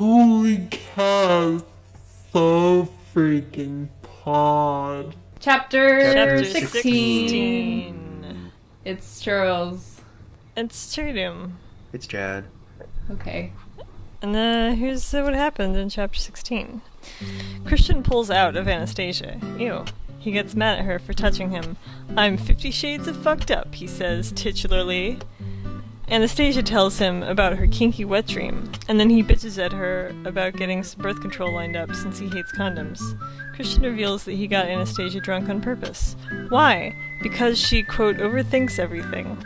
holycastsofreakingpod. Chapter 16. It's Chuuurls. It's Cherrydoom. It's Chad. Okay. And here's what happened in chapter 16. Christian pulls out of Anastasia. Ew. He gets mad at her for touching him. "I'm 50 shades of fucked up," he says, titularly. Anastasia tells him about her kinky wet dream, and then he bitches at her about getting some birth control lined up since he hates condoms. Christian reveals that he got Anastasia drunk on purpose. Why? Because she, quote, overthinks everything.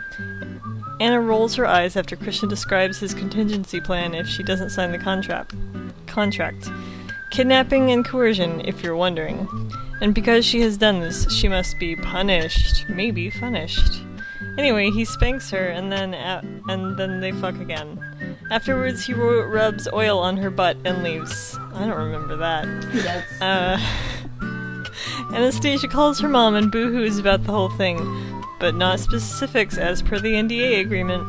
Anna rolls her eyes after Christian describes his contingency plan if she doesn't sign the contract. Kidnapping and coercion, if you're wondering. And because she has done this, she must be punished. Maybe punished. Anyway, he spanks her, and then they fuck again. Afterwards, he rubs oil on her butt and leaves. I don't remember that. Yes. Anastasia calls her mom and boo-hoos about the whole thing, but not specifics as per the NDA agreement.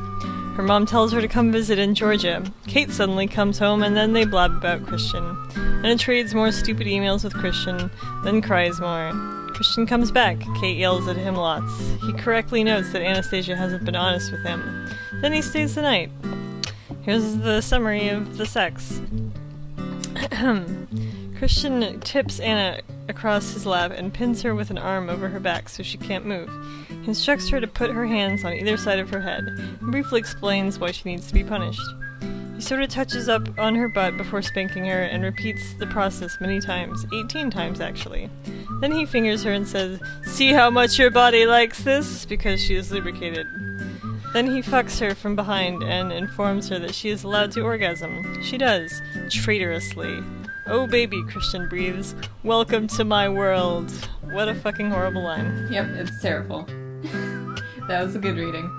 Her mom tells her to come visit in Georgia. Kate suddenly comes home, and then they blab about Christian. Anna trades more stupid emails with Christian, then cries more. Christian comes back. Kate yells at him lots. He correctly notes that Anastasia hasn't been honest with him. Then he stays the night. Here's the summary of the sex. Christian tips Anna across his lap and pins her with an arm over her back so she can't move. He instructs her to put her hands on either side of her head and briefly explains why she needs to be punished. He sort of touches up on her butt before spanking her and repeats the process many times, 18 times actually. Then he fingers her and says, "See how much your body likes this?" because she is lubricated. Then he fucks her from behind and informs her that she is allowed to orgasm. She does, traitorously. "Oh baby," Christian breathes, "welcome to my world." What a fucking horrible line. Yep, it's terrible. That was a good reading.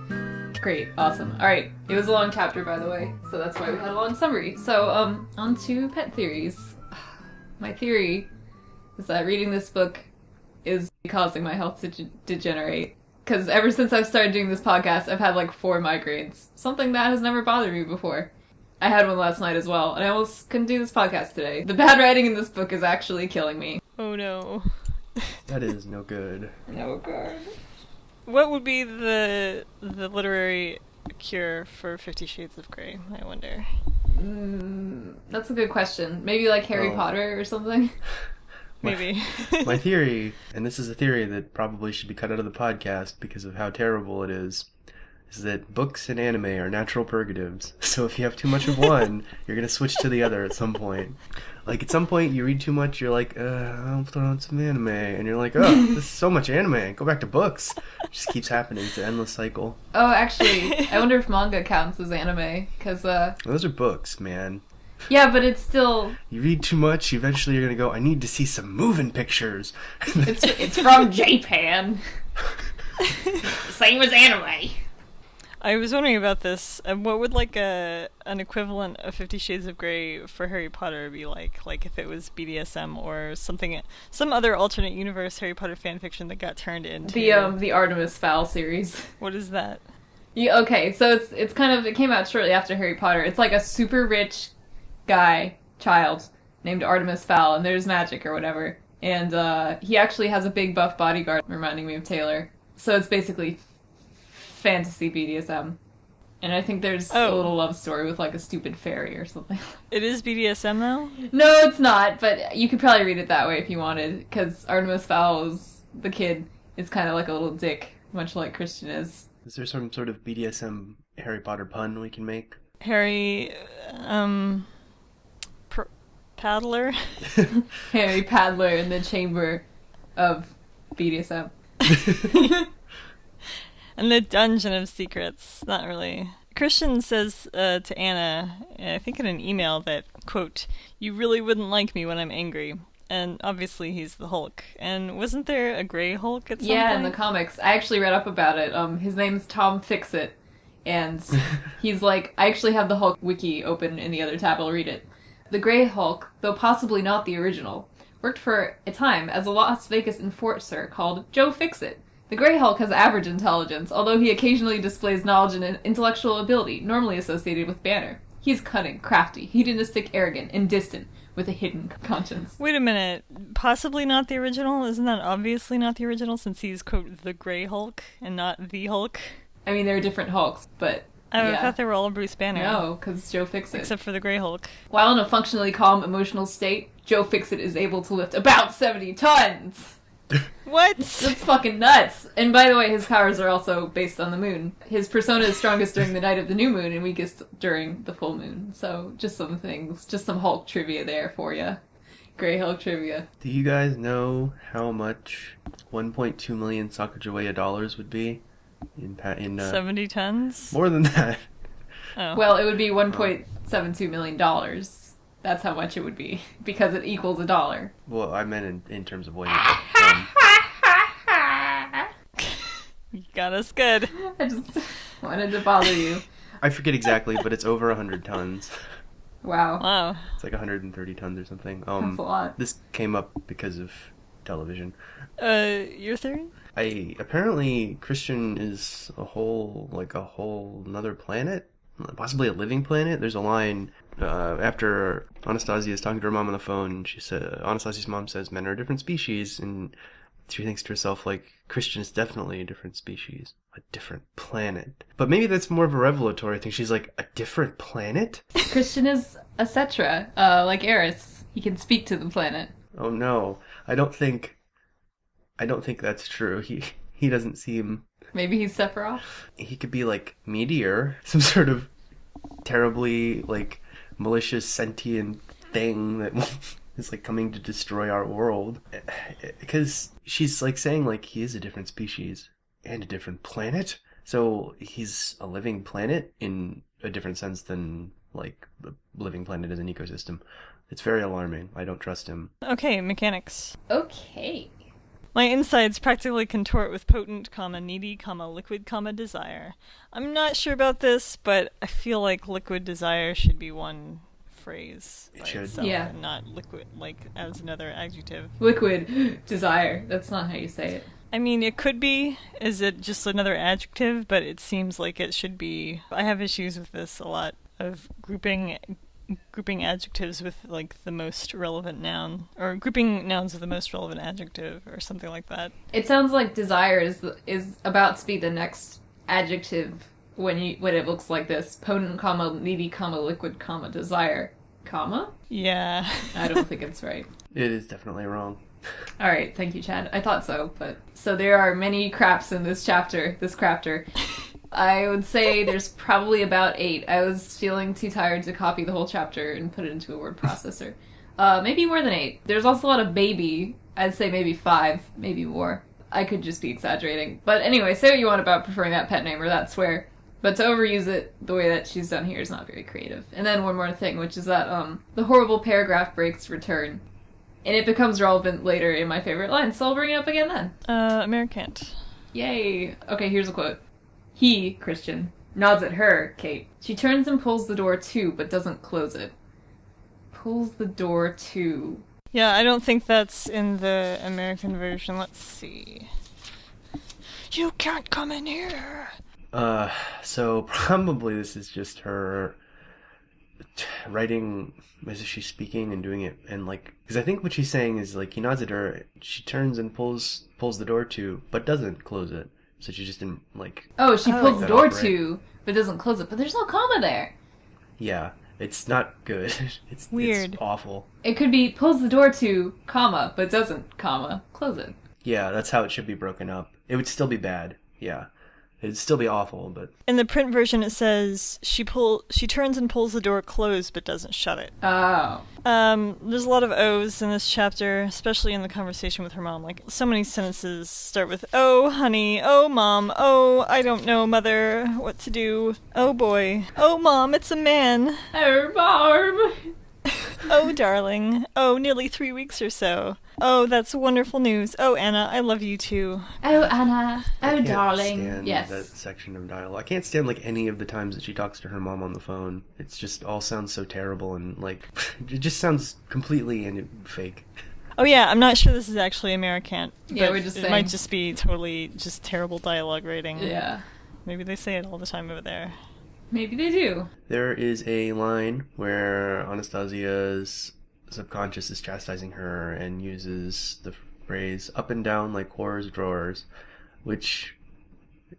Great, awesome. Alright, it was a long chapter, by the way, so that's why we had a long summary. So, on to pet theories. My theory is that reading this book is causing my health to degenerate. Because ever since I've started doing this podcast, I've had like 4 migraines. Something that has never bothered me before. I had one last night as well, and I almost couldn't do this podcast today. The bad writing in this book is actually killing me. Oh no. That is no good. No good. What would be the literary cure for 50 Shades of Grey, I wonder? That's a good question. Maybe like Harry Potter or something? Maybe. My theory, and this is a theory that probably should be cut out of the podcast because of how terrible it is that books and anime are natural purgatives. So if you have too much of one, you're going to switch to the other at some point. Like, at some point, you read too much, you're like, I'll throw on some anime. And you're like, oh, this is so much anime. Go back to books. It just keeps happening. It's an endless cycle. Oh, actually, I wonder if manga counts as anime, because, Those are books, man. Yeah, but it's still... You read too much, eventually you're going to go, I need to see some moving pictures. It's from Japan. Same as anime. I was wondering about this. What would like an equivalent of 50 Shades of Grey for Harry Potter be like? Like if it was BDSM or something, some other alternate universe Harry Potter fanfiction that got turned into the Artemis Fowl series. What is that? Yeah, okay, so it's kind of, it came out shortly after Harry Potter. It's like a super rich child named Artemis Fowl, and there's magic or whatever. And he actually has a big buff bodyguard, reminding me of Taylor. So it's basically fantasy BDSM. And I think there's a little love story with like a stupid fairy or something. It is BDSM though? No, it's not, but you could probably read it that way if you wanted, because Artemis Fowl is the kid. Is kind of like a little dick, much like Christian is. Is there some sort of BDSM Harry Potter pun we can make? Harry, Paddler? Harry Paddler in the chamber of BDSM. And the Dungeon of Secrets. Not really. Christian says to Anna, I think in an email, that, quote, "You really wouldn't like me when I'm angry." And obviously he's the Hulk. And wasn't there a Grey Hulk at some point? Yeah, in the comics. I actually read up about it. His name's Tom Fixit. And he's like, I actually have the Hulk wiki open in the other tab. I'll read it. The Grey Hulk, though possibly not the original, worked for a time as a Las Vegas enforcer called Joe Fixit. The Grey Hulk has average intelligence, although he occasionally displays knowledge and intellectual ability, normally associated with Banner. He's cunning, crafty, hedonistic, arrogant, and distant, with a hidden conscience. Wait a minute. Possibly not the original? Isn't that obviously not the original, since he's, quote, the Grey Hulk, and not the Hulk? I mean, there are different Hulks, but... I yeah. thought they were all Bruce Banner. No, because Joe Fixit. Except for the Grey Hulk. While in a functionally calm emotional state, Joe Fixit is able to lift about 70 tons! What? That's fucking nuts! And by the way, his powers are also based on the moon. His persona is strongest during the night of the new moon and weakest during the full moon. So, just some things. Just some Hulk trivia there for you. Grey Hulk trivia. Do you guys know how much 1.2 million Sacagawea dollars would be? In 70 tons? More than that. Oh. Well, it would be $1.72 million. That's how much it would be, because it equals $1. Well, I meant in terms of weight. You got us good. I just wanted to bother you. I forget exactly, but it's over 100 tons. Wow. Wow. It's like 130 tons or something. That's a lot. This came up because of television. Your theory? Apparently Christian is a whole another planet, possibly a living planet. There's a line after Anastasia is talking to her mom on the phone. She said, Anastasia's mom says, "Men are a different species," and she thinks to herself, like, Christian is definitely a different species, a different planet. But maybe that's more of a revelatory thing. She's like, a different planet? Christian is a Cetra, like Eris. He can speak to the planet. Oh no, I don't think that's true. He doesn't seem... Maybe he's Sephiroth? He could be like Meteor, some sort of terribly, like, malicious sentient thing that is like coming to destroy our world. Because she's like saying like he is a different species and a different planet. So he's a living planet in a different sense than like a living planet as an ecosystem. It's very alarming. I don't trust him. Okay, mechanics. Okay. My insides practically contort with potent, needy, liquid, desire. I'm not sure about this, but I feel like liquid desire should be one phrase by itself, yeah, and not liquid, like, as another adjective. Liquid desire. That's not how you say it. I mean, it could be. Is it just another adjective? But it seems like it should be. I have issues with this a lot, of grouping adjectives with, like, the most relevant noun, or grouping nouns with the most relevant adjective, or something like that. It sounds like desire is about to be the next adjective when it looks like this: potent, needy, liquid, desire, Yeah. I don't think it's right. It is definitely wrong. All right, thank you, Chad. I thought so, but so there are many craps in this chapter. This crafter. I would say there's probably about 8. I was feeling too tired to copy the whole chapter and put it into a word processor. Maybe more than 8. There's also a lot of baby. I'd say maybe 5, maybe more. I could just be exaggerating. But anyway, say what you want about preferring that pet name or that swear. But to overuse it the way that she's done here is not very creative. And then one more thing, which is that the horrible paragraph breaks return. And it becomes relevant later in my favorite line, so I'll bring it up again then. Americant. Yay. Okay, here's a quote. He, Christian, nods at her, Kate. She turns and pulls the door to, but doesn't close it. Pulls the door to. Yeah, I don't think that's in the American version. Let's see. You can't come in here! So probably this is just her writing as if she's speaking and doing it, and like, because I think what she's saying is like he nods at her, she turns and pulls the door to, but doesn't close it. So she just didn't like. Oh, she pulls the door right. to, but doesn't close it. But there's no comma there. Yeah, it's not good. It's weird. It's awful. It could be pulls the door to, comma, but doesn't, comma, close it. Yeah, that's how it should be broken up. It would still be bad. Yeah. It'd still be awful, but... In the print version it says, she turns and pulls the door closed but doesn't shut it. Oh. There's a lot of O's in this chapter, especially in the conversation with her mom. Like, so many sentences start with, "Oh, honey. Oh, mom. Oh, I don't know, mother. What to do. Oh, boy. Oh, mom, it's a man. Oh, Barb. Oh, darling. Oh, nearly 3 weeks or so. Oh, that's wonderful news. Oh, Anna, I love you too. Oh, Anna. I Oh, can't darling. stand Yes. that section of dialogue. I can't stand like any of the times that she talks to her mom on the phone. It's just all sounds so terrible and like it just sounds completely and fake. Oh yeah, I'm not sure this is actually Americant. Yeah, but we're just it saying. might just be totally just terrible dialogue writing. Yeah. Maybe they say it all the time over there. Maybe they do. There is a line where Anastasia's subconscious is chastising her and uses the phrase up and down like whore's drawers, which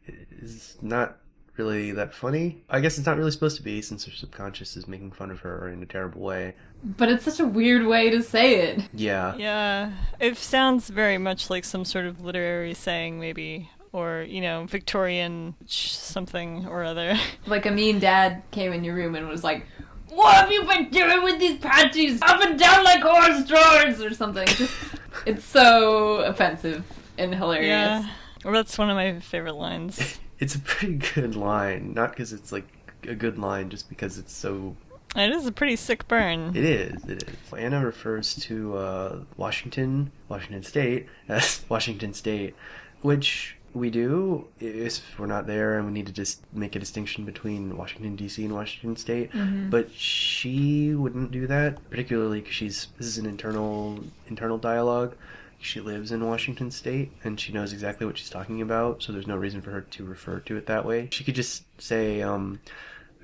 is not really that funny. I guess it's not really supposed to be, since her subconscious is making fun of her in a terrible way. But it's such a weird way to say it. Yeah. Yeah, it sounds very much like some sort of literary saying, maybe. Or, Victorian something or other. Like a mean dad came in your room and was like, "What have you been doing with these panties? Up and down like horse drawers," or something. It's so offensive and hilarious. Yeah, well, that's one of my favorite lines. It's a pretty good line, not because it's like a good line, just because it's so... It is a pretty sick burn. It is. Anna refers to Washington State as Washington State, which we do if we're not there and we need to just make a distinction between Washington, D.C. and Washington State. Mm-hmm. But she wouldn't do that, particularly because this is an internal dialogue. She lives in Washington State, and she knows exactly what she's talking about, so there's no reason for her to refer to it that way. She could just say,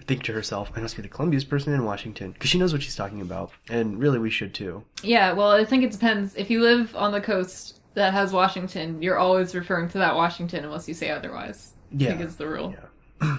think to herself, I must be the clumsiest person in Washington, because she knows what she's talking about, and really we should too. Yeah, well, I think it depends. If you live on the coast that has Washington, you're always referring to that Washington unless you say otherwise. Yeah. I think it's the rule. Yeah.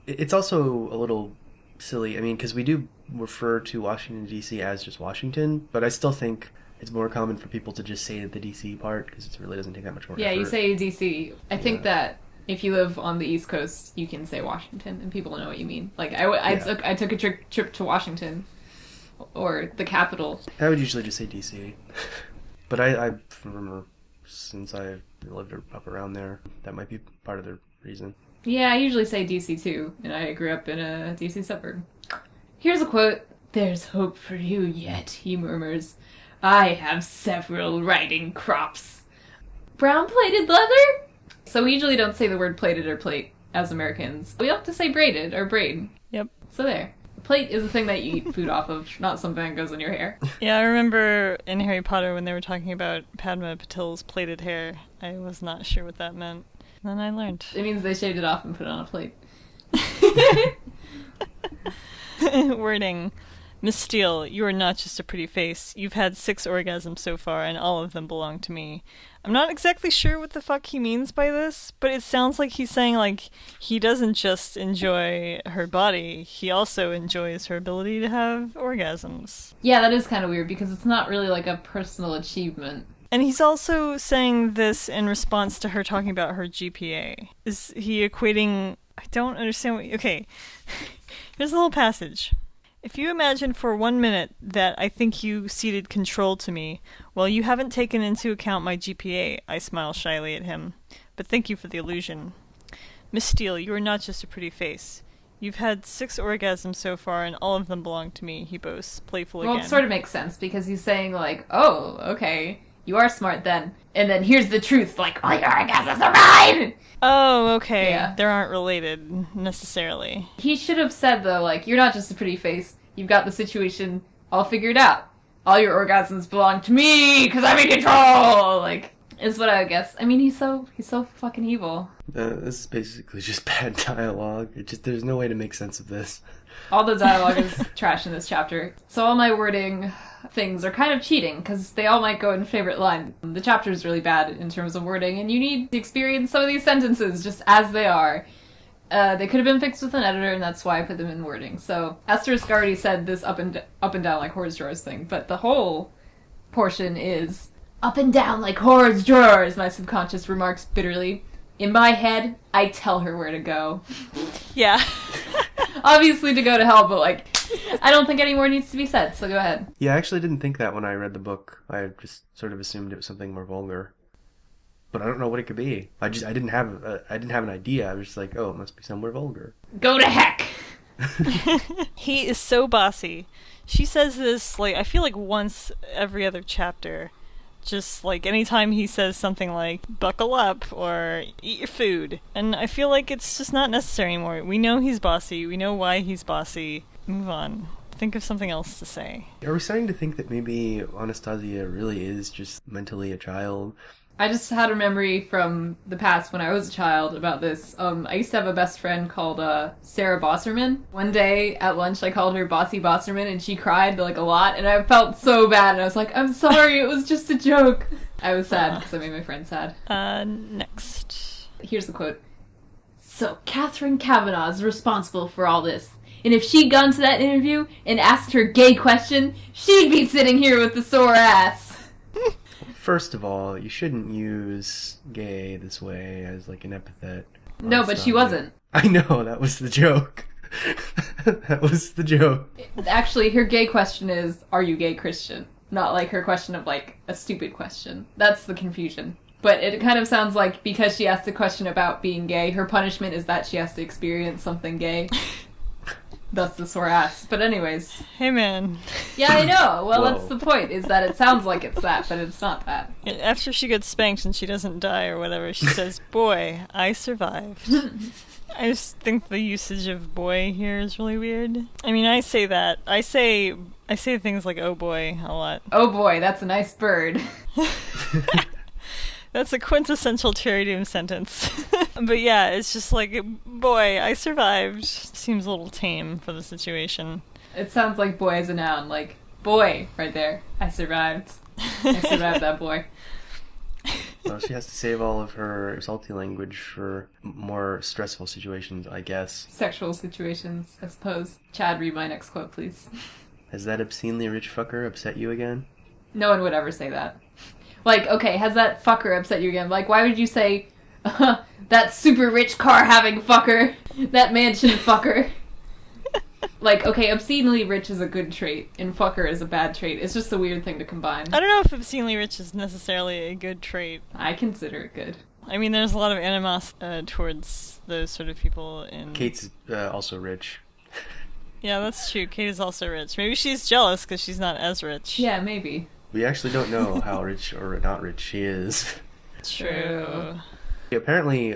It's also a little silly, because we do refer to Washington, D.C. as just Washington, but I still think it's more common for people to just say the D.C. part, because it really doesn't take that much more effort. You say D.C. I think that if you live on the East Coast, you can say Washington, and people know what you mean. Like, I took a trip to Washington, or the capital. I would usually just say D.C. But I remember, since I lived up around there, that might be part of the reason. Yeah, I usually say D.C. too, and I grew up in a D.C. suburb. Here's a quote. "There's hope for you yet," he murmurs. "I have several riding crops." Brown-plated leather? So we usually don't say the word plated or plate as Americans. We have to say braided or braid. Yep. So there. Plate is a thing that you eat food off of, not something that goes in your hair. Yeah, I remember in Harry Potter when they were talking about Padma Patil's plaited hair, I was not sure what that meant. Then I learned. It means they shaved it off and put it on a plate. Wording. Miss Steele, you are not just a pretty face. You've had 6 orgasms so far, and all of them belong to me. I'm not exactly sure what the fuck he means by this, but it sounds like he's saying, like, he doesn't just enjoy her body, he also enjoys her ability to have orgasms. Yeah, that is kind of weird, because it's not really like a personal achievement. And he's also saying this in response to her talking about her GPA. Is he equating... I don't understand what... Okay, here's the whole passage. If you imagine for 1 minute that I think you ceded control to me, well, you haven't taken into account my GPA, I smile shyly at him. But thank you for the illusion. Miss Steele, you are not just a pretty face. You've had 6 orgasms so far, and all of them belong to me, he boasts, playful again. Well, it sort of makes sense, because he's saying, like, oh, okay, you are smart then. And then here's the truth, like, all your orgasms are mine! Oh, okay. Yeah. They aren't related, necessarily. He should have said, though, like, you're not just a pretty face, you've got the situation all figured out. All your orgasms belong to me, because I'm in control! Like, is what I would guess. I mean, he's so fucking evil. This is basically just bad dialogue. There's no way to make sense of this. All the dialogue is trash in this chapter. So all my wording things are kind of cheating, because they all might go in favorite line. The chapter is really bad in terms of wording, and you need to experience some of these sentences just as they are. They could have been fixed with an editor, and that's why I put them in wording. So Asterisk already said this up and down like horse drawers thing, but the whole portion is up and down like horse drawers, my subconscious remarks bitterly. In my head, I tell her where to go. Yeah. Obviously to go to hell, but like, I don't think any more needs to be said, so go ahead. Yeah, I actually didn't think that when I read the book. I just sort of assumed it was something more vulgar. But I don't know what it could be. I didn't have an idea. I was just like, oh, it must be somewhere vulgar. Go to heck! He is so bossy. She says this, like, I feel like once every other chapter. Just, like, anytime he says something like, buckle up, or eat your food. And I feel like it's just not necessary anymore. We know he's bossy. We know why he's bossy. Move on. Think of something else to say. Are we starting to think that maybe Anastasia really is just mentally a child? I just had a memory from the past when I was a child about this. I used to have a best friend called Sarah Bosserman. One day at lunch I called her Bossy Bosserman and she cried like a lot and I felt so bad and I was like, I'm sorry, it was just a joke. I was sad because I made my friend sad. Next. Here's the quote. So Catherine Kavanaugh is responsible for all this. And if she'd gone to that interview and asked her gay question, she'd be sitting here with the sore ass. First of all, you shouldn't use gay this way as like an epithet. No, but she wasn't. I know, that was the joke. That was the joke. Actually, her gay question is, are you gay Christian? Not like her question of like a stupid question. That's the confusion. But it kind of sounds like because she asked a question about being gay, her punishment is that she has to experience something gay. Thus the sore ass. But anyways. Hey, man. Yeah, I know. Well, Whoa. that's the point, is that it sounds like it's that, but it's not that. After she gets spanked and she doesn't die or whatever, she says, boy, I survived. I just think the usage of boy here is really weird. I mean, I say that. I say things like, oh boy, a lot. Oh boy, that's a nice bird. That's a quintessential Cherrydoom sentence. But yeah, it's just like, boy, I survived. Seems a little tame for the situation. It sounds like boy as a noun, like, boy, right there. I survived. I survived that boy. Well, she has to save all of her salty language for more stressful situations, I guess. Sexual situations, I suppose. Chad, read my next quote, please. Has that obscenely rich fucker upset you again? No one would ever say that. Like, okay, has that fucker upset you again? Like, why would you say, that super rich car-having fucker, that mansion fucker? Like, okay, obscenely rich is a good trait, and fucker is a bad trait. It's just a weird thing to combine. I don't know if obscenely rich is necessarily a good trait. I consider it good. I mean, there's a lot of animosity towards those sort of people in... Kate's also rich. Yeah, that's true. Kate is also rich. Maybe she's jealous because she's not as rich. Yeah, maybe. We actually don't know how rich or not rich she is. True. Apparently,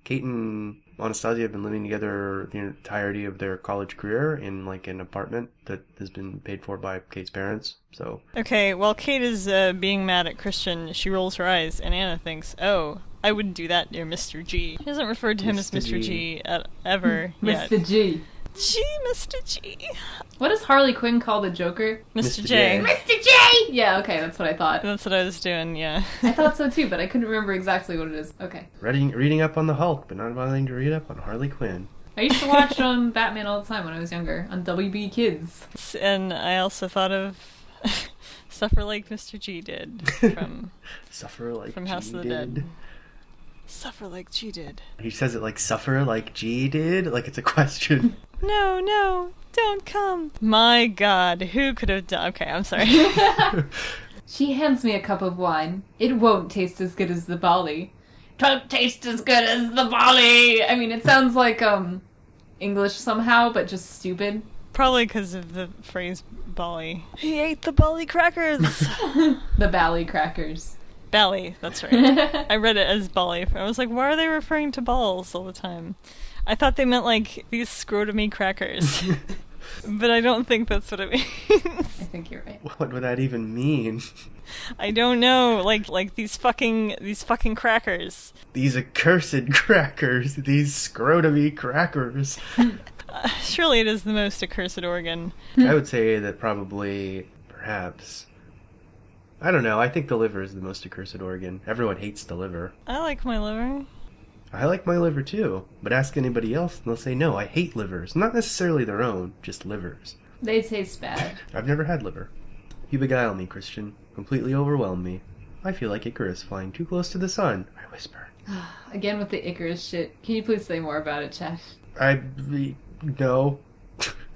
Kate and Anastasia have been living together the entirety of their college career in like an apartment that has been paid for by Kate's parents. So Okay, while Kate is being mad at Christian, she rolls her eyes, and Anna thinks, oh, I wouldn't do that near Mr. G. She hasn't referred to him as Mr. G ever yet. Mr. G. G, Mr. G. What does Harley Quinn call the Joker? Mr. J. Mr. J! Yeah, okay, that's what I thought. That's what I was doing, yeah. I thought so too, but I couldn't remember exactly what it is. Okay. reading up on the Hulk, but not bothering to read up on Harley Quinn. I used to watch Batman all the time when I was younger, on WB Kids. And I also thought of Suffer Like Mr. G did from Suffer like from G House of the did. Dead. Suffer like G did. He says it like suffer like G did, like it's a question. No, don't come. My God, who could have done... Okay, I'm sorry. She hands me a cup of wine. It won't taste as good as the bally. Don't taste as good as the bally! I mean, it sounds like, English somehow, but just stupid. Probably because of the phrase bally. He ate the bally crackers! The bally crackers. Bally, that's right. I read it as bally. I was like, why are they referring to balls all the time? I thought they meant like these scrotumy crackers. But I don't think that's what it means. I think you're right. What would that even mean? I don't know. Like these fucking crackers. These accursed crackers. These scrotumy crackers. Surely it is the most accursed organ. I would say that probably, perhaps... I don't know, I think the liver is the most accursed organ. Everyone hates the liver. I like my liver. I like my liver too, but ask anybody else and they'll say, no, I hate livers. Not necessarily their own, just livers. They taste bad. I've never had liver. You beguile me, Christian. Completely overwhelm me. I feel like Icarus flying too close to the sun, I whisper. Again with the Icarus shit. Can you please say more about it, Chad? No.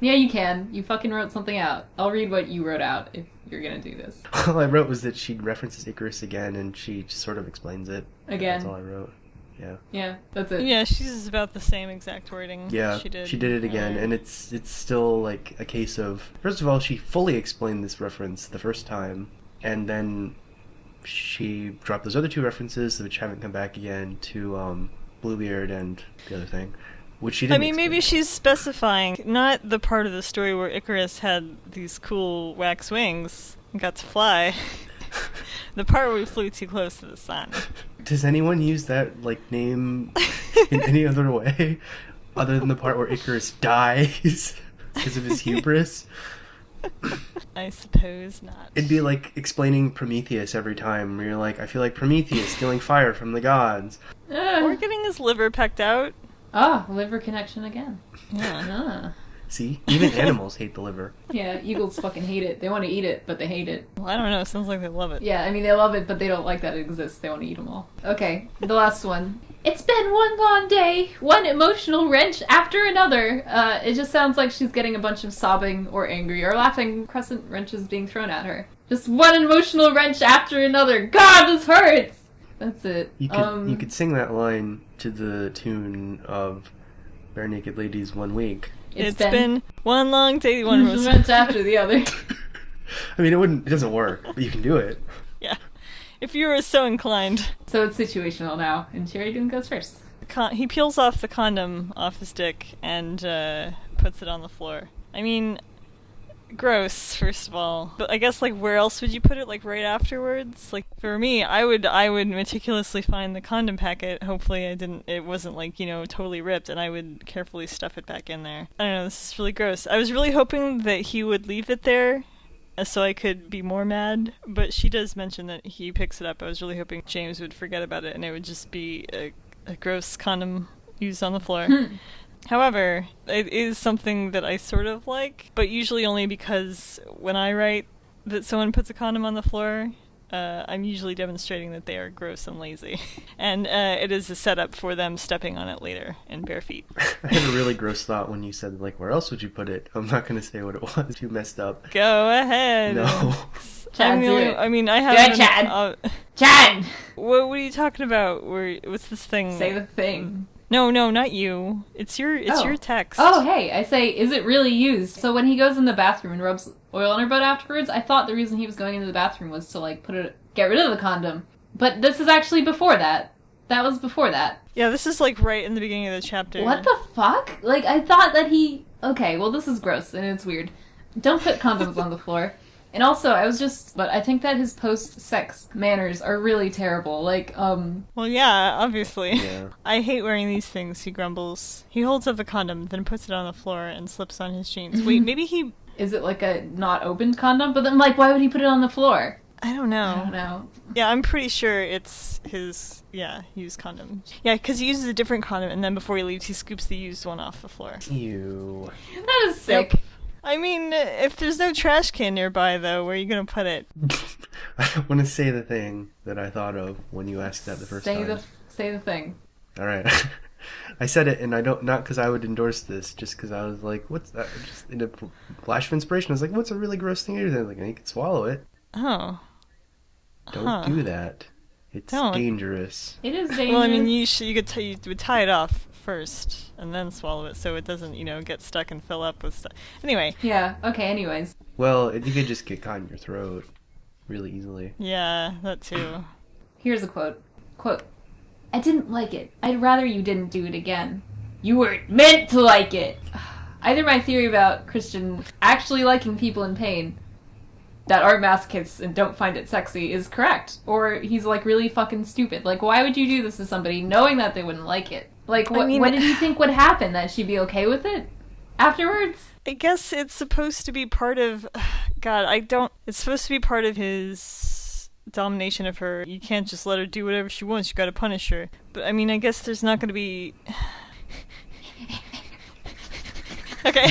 Yeah, you can. You fucking wrote something out. I'll read what you wrote out if you're gonna do this. All I wrote was that she references Icarus again and she just sort of explains it. Again. That's all I wrote. Yeah. Yeah, that's it. Yeah, she's about the same exact wording. Yeah, she did it again, and it's still like a case of, first of all, she fully explained this reference the first time, and then she dropped those other two references which haven't come back again to Bluebeard and the other thing, which she didn't I mean, maybe explain. she's specifying not the part of the story where Icarus had these cool wax wings and got to fly. The part where we flew too close to the sun. Does anyone use that, like, name in any other way? Other than the part where Icarus dies because of his hubris? I suppose not. It'd be like explaining Prometheus every time, where you're like, I feel like Prometheus stealing fire from the gods. Or getting his liver pecked out. Ah, liver connection again. Yeah. See? Even animals hate the liver. Yeah, eagles fucking hate it. They want to eat it, but they hate it. Well, I don't know. It sounds like they love it. Yeah, I mean, they love it, but they don't like that it exists. They want to eat them all. Okay, the last one. It's been one long day, one emotional wrench after another. It just sounds like she's getting a bunch of sobbing or angry or laughing crescent wrenches being thrown at her. Just one emotional wrench after another. God, this hurts! That's it. You could sing that line to the tune of Bare Naked Ladies 1 week. It's been one long day, one wrench after the other. I mean, it doesn't work, but you can do it. Yeah. If you were so inclined. So it's situational now, and Cherrydoom goes first. He peels off the condom off his dick and puts it on the floor. I mean, gross, first of all. But I guess, like, where else would you put it? Like, right afterwards? Like, for me, I would meticulously find the condom packet. Hopefully it wasn't, like, you know, totally ripped, and I would carefully stuff it back in there. I don't know, this is really gross. I was really hoping that he would leave it there so I could be more mad, but she does mention that he picks it up. I was really hoping James would forget about it and it would just be a gross condom used on the floor. However, it is something that I sort of like, but usually only because when I write that someone puts a condom on the floor, I'm usually demonstrating that they are gross and lazy. And it is a setup for them stepping on it later in bare feet. I had a really gross thought when you said, like, where else would you put it? I'm not going to say what it was. Too messed up. Go ahead. No. Chad, do it. I mean, I have... Good, Chad! Chad! What are you talking about? What's this thing? Say the thing. No, not you. It's your text. Oh, hey, I say, is it really used? So when he goes in the bathroom and rubs oil on her butt afterwards, I thought the reason he was going into the bathroom was to, like, get rid of the condom. But this is actually before that. That was before that. Yeah, this is, like, right in the beginning of the chapter. What the fuck? Like, I thought that he... Okay, well, this is gross, and it's weird. Don't put condoms on the floor. And also, but I think that his post-sex manners are really terrible. Like, Well, yeah, obviously. Yeah. I hate wearing these things, he grumbles. He holds up the condom, then puts it on the floor and slips on his jeans. Wait, maybe he... Is it like a not opened condom? But then, like, why would he put it on the floor? I don't know. I don't know. Yeah, I'm pretty sure it's his, used condom. Yeah, because he uses a different condom, and then before he leaves, he scoops the used one off the floor. Ew. That is sick. Yep. I mean, if there's no trash can nearby, though, where are you going to put it? I don't want to say the thing that I thought of when you asked that the first time. Say the thing. All right. I said it, and not because I would endorse this, just because I was like, what's that? Just in a flash of inspiration, I was like, what's a really gross thing to do? I was like, you could swallow it. Oh. Don't do that. It's dangerous. It is dangerous. Well, I mean, you would tie it off first and then swallow it so it doesn't, get stuck and fill up with stuff. Anyway. Yeah, okay, anyways. Well, you could just get caught in your throat really easily. Yeah, that too. Here's a quote. Quote, I didn't like it. I'd rather you didn't do it again. You weren't meant to like it. Either my theory about Christian actually liking people in pain that aren't masochists and don't find it sexy is correct, or he's, like, really fucking stupid. Like, why would you do this to somebody knowing that they wouldn't like it? Like, what did you think would happen? That she'd be okay with it afterwards? I guess it's supposed to be part of... It's supposed to be part of his domination of her. You can't just let her do whatever she wants. You gotta punish her. But, I mean, I guess there's not gonna be... Okay.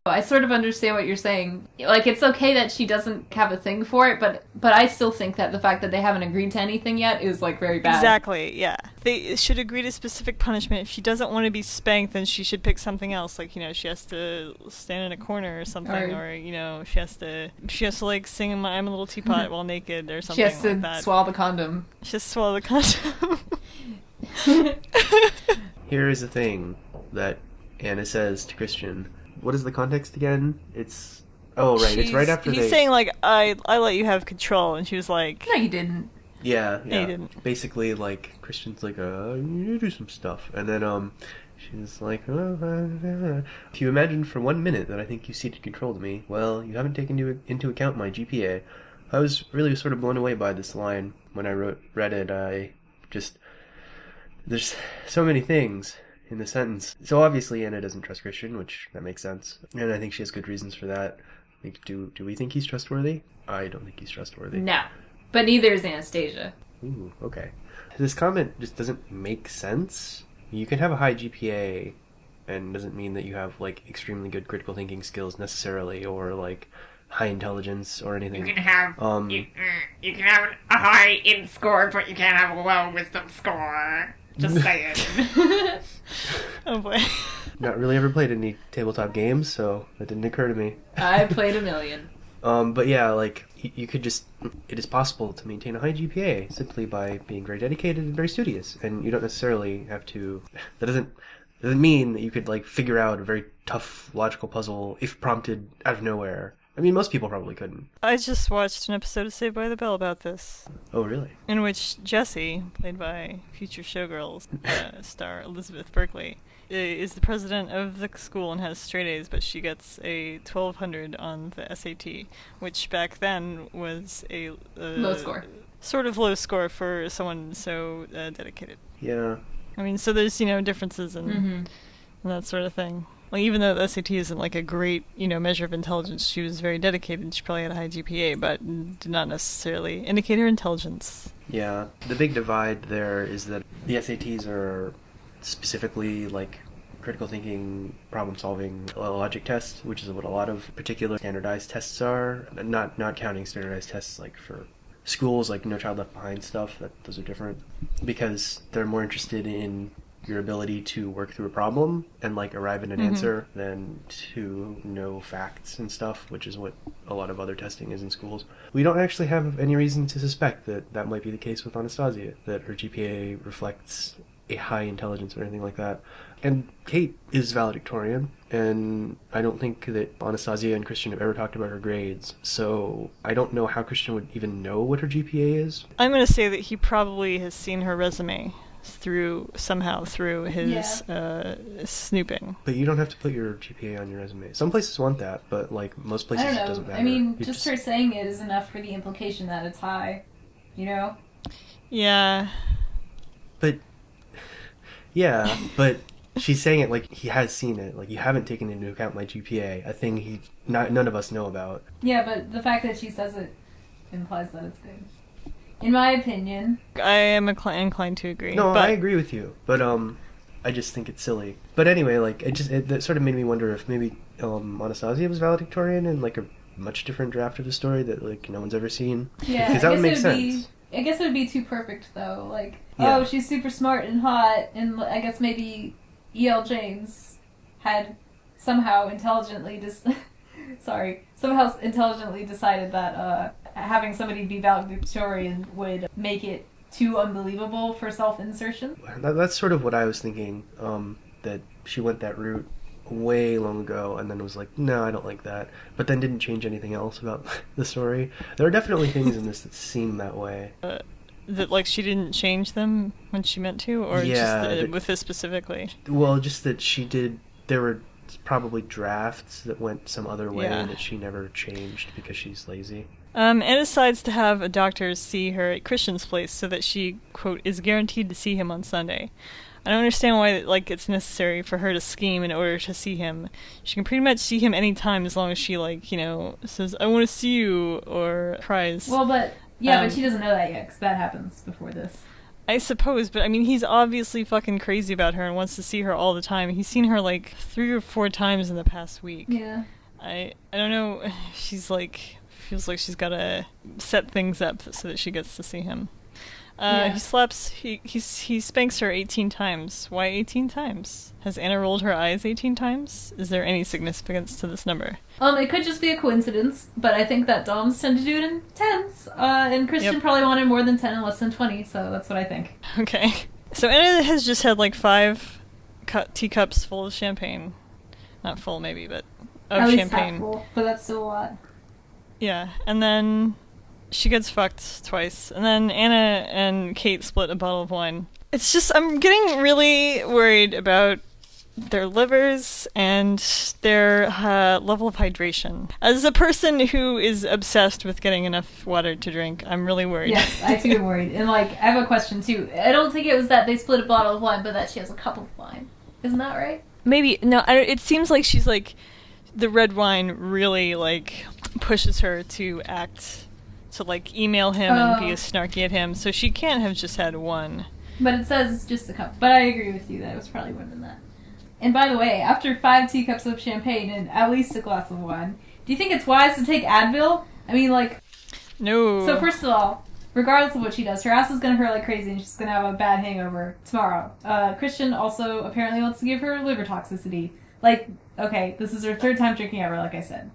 I sort of understand what you're saying. Like, it's okay that she doesn't have a thing for it, but I still think that the fact that they haven't agreed to anything yet is, like, very bad. Exactly, yeah. They should agree to specific punishment. If she doesn't want to be spanked, then she should pick something else. Like, she has to stand in a corner or something, or she has to like, sing I'm a Little Teapot while naked or something like that. She has to swallow the condom. She has to swallow the condom. Here is the thing that Anna says to Christian. What is the context again? It's... Oh, right. It's right after he's saying, like, I let you have control, and she was like... No, you didn't. Yeah. No, you didn't. Basically, like, Christian's like, you need to do some stuff. And then, she's like, if you imagine for 1 minute that I think you ceded control to me, well, you haven't taken into account my GPA. I was really sort of blown away by this line when I read it. There's so many things in the sentence. So obviously Anna doesn't trust Christian, which that makes sense. And I think she has good reasons for that. Like, do we think he's trustworthy? I don't think he's trustworthy. No. But neither is Anastasia. Ooh, okay. This comment just doesn't make sense. You can have a high GPA and doesn't mean that you have, like, extremely good critical thinking skills necessarily, or, like, high intelligence or anything. You can have you can have a high int score, but you can't have a low wisdom score. Just saying. Oh boy. Not really ever played any tabletop games, so that didn't occur to me. I played a million. But yeah, like, you could just... It is possible to maintain a high GPA simply by being very dedicated and very studious. And you don't necessarily have to... That doesn't mean that you could, like, figure out a very tough logical puzzle if prompted out of nowhere. I mean, most people probably couldn't. I just watched an episode of Saved by the Bell about this. Oh, really? In which Jessie, played by future Showgirls star Elizabeth Berkley, is the president of the school and has straight A's, but she gets a 1200 on the SAT, which back then was a... low score. Sort of low score for someone so dedicated. Yeah. I mean, so there's, differences and that sort of thing. Like, even though the SAT isn't, like, a great, measure of intelligence, she was very dedicated. She probably had a high GPA, but did not necessarily indicate her intelligence. Yeah. The big divide there is that the SATs are specifically, like, critical thinking, problem-solving logic tests, which is what a lot of particular standardized tests are. Not counting standardized tests, like, for schools, like No Child Left Behind stuff. Those are different. Because they're more interested in your ability to work through a problem and, like, arrive at an answer than to know facts and stuff, which is what a lot of other testing is in schools. We don't actually have any reason to suspect that might be the case with Anastasia, that her GPA reflects a high intelligence or anything like that. And Kate is valedictorian, and I don't think that Anastasia and Christian have ever talked about her grades, so I don't know how Christian would even know what her GPA is. I'm going to say that he probably has seen her resume through his snooping. But you don't have to put your GPA on your resume. Some places want that, but, like, most places it doesn't matter. I mean, just her saying it is enough for the implication that it's high, Yeah. But she's saying it like he has seen it. Like, you haven't taken into account my GPA, a thing none of us know about. Yeah, but the fact that she says it implies that it's good. In my opinion. I am inclined to agree. No, I agree with you, but I just think it's silly. But anyway, like, that sort of made me wonder if maybe Anastasia was valedictorian in, like, a much different draft of the story that, like, no one's ever seen. Yeah, because that would make sense. I guess it would be too perfect, though. Like, yeah. Oh, she's super smart and hot, and I guess maybe E.L. James had somehow intelligently decided that having somebody be valedictorian would make it too unbelievable for self-insertion. That's sort of what I was thinking, that she went that route way long ago and then was like, no, I don't like that, but then didn't change anything else about the story. There are definitely things in this that seem that way. That, like, she didn't change them when she meant to, or just with this specifically? Well, just that she did. There were probably drafts that went some other way that she never changed because she's lazy. Anna decides to have a doctor see her at Christian's place so that she, quote, is guaranteed to see him on Sunday. I don't understand why, like, it's necessary for her to scheme in order to see him. She can pretty much see him anytime as long as she, like, says, I want to see you, or cries. Well, but she doesn't know that yet, because that happens before this. I suppose, but I mean, he's obviously fucking crazy about her and wants to see her all the time. He's seen her, like, 3 or 4 times in the past week. Yeah. I don't know, she's, like, feels like she's gotta set things up so that she gets to see him. He spanks her 18 times. Why 18 times? Has Anna rolled her eyes 18 times? Is there any significance to this number? It could just be a coincidence, but I think that Doms tend to do it in 10s, and Christian probably wanted more than 10 and less than 20, so that's what I think. Okay. So Anna has just had, like, 5 teacups full of champagne. Not full, maybe, but of At least champagne. half full, but that's still a lot. Yeah, and then she gets fucked twice, and then Anna and Kate split a bottle of wine. It's just, I'm getting really worried about their livers and their level of hydration. As a person who is obsessed with getting enough water to drink, I'm really worried. Yes, I too am worried. And, like, I have a question, too. I don't think it was that they split a bottle of wine, but that she has a cup of wine. Isn't that right? Maybe, no, it seems like she's, like, the red wine really, like, pushes her to act, to, like, email him and be snarky at him, so she can't have just had one. But it says just a cup. But I agree with you that it was probably more than that. And by the way, after 5 teacups of champagne and at least a glass of wine, do you think it's wise to take Advil? I mean, like... No. So first of all, regardless of what she does, her ass is going to hurt like crazy and she's going to have a bad hangover tomorrow. Christian also apparently wants to give her liver toxicity. Like, okay, this is her 3rd time drinking ever, like I said.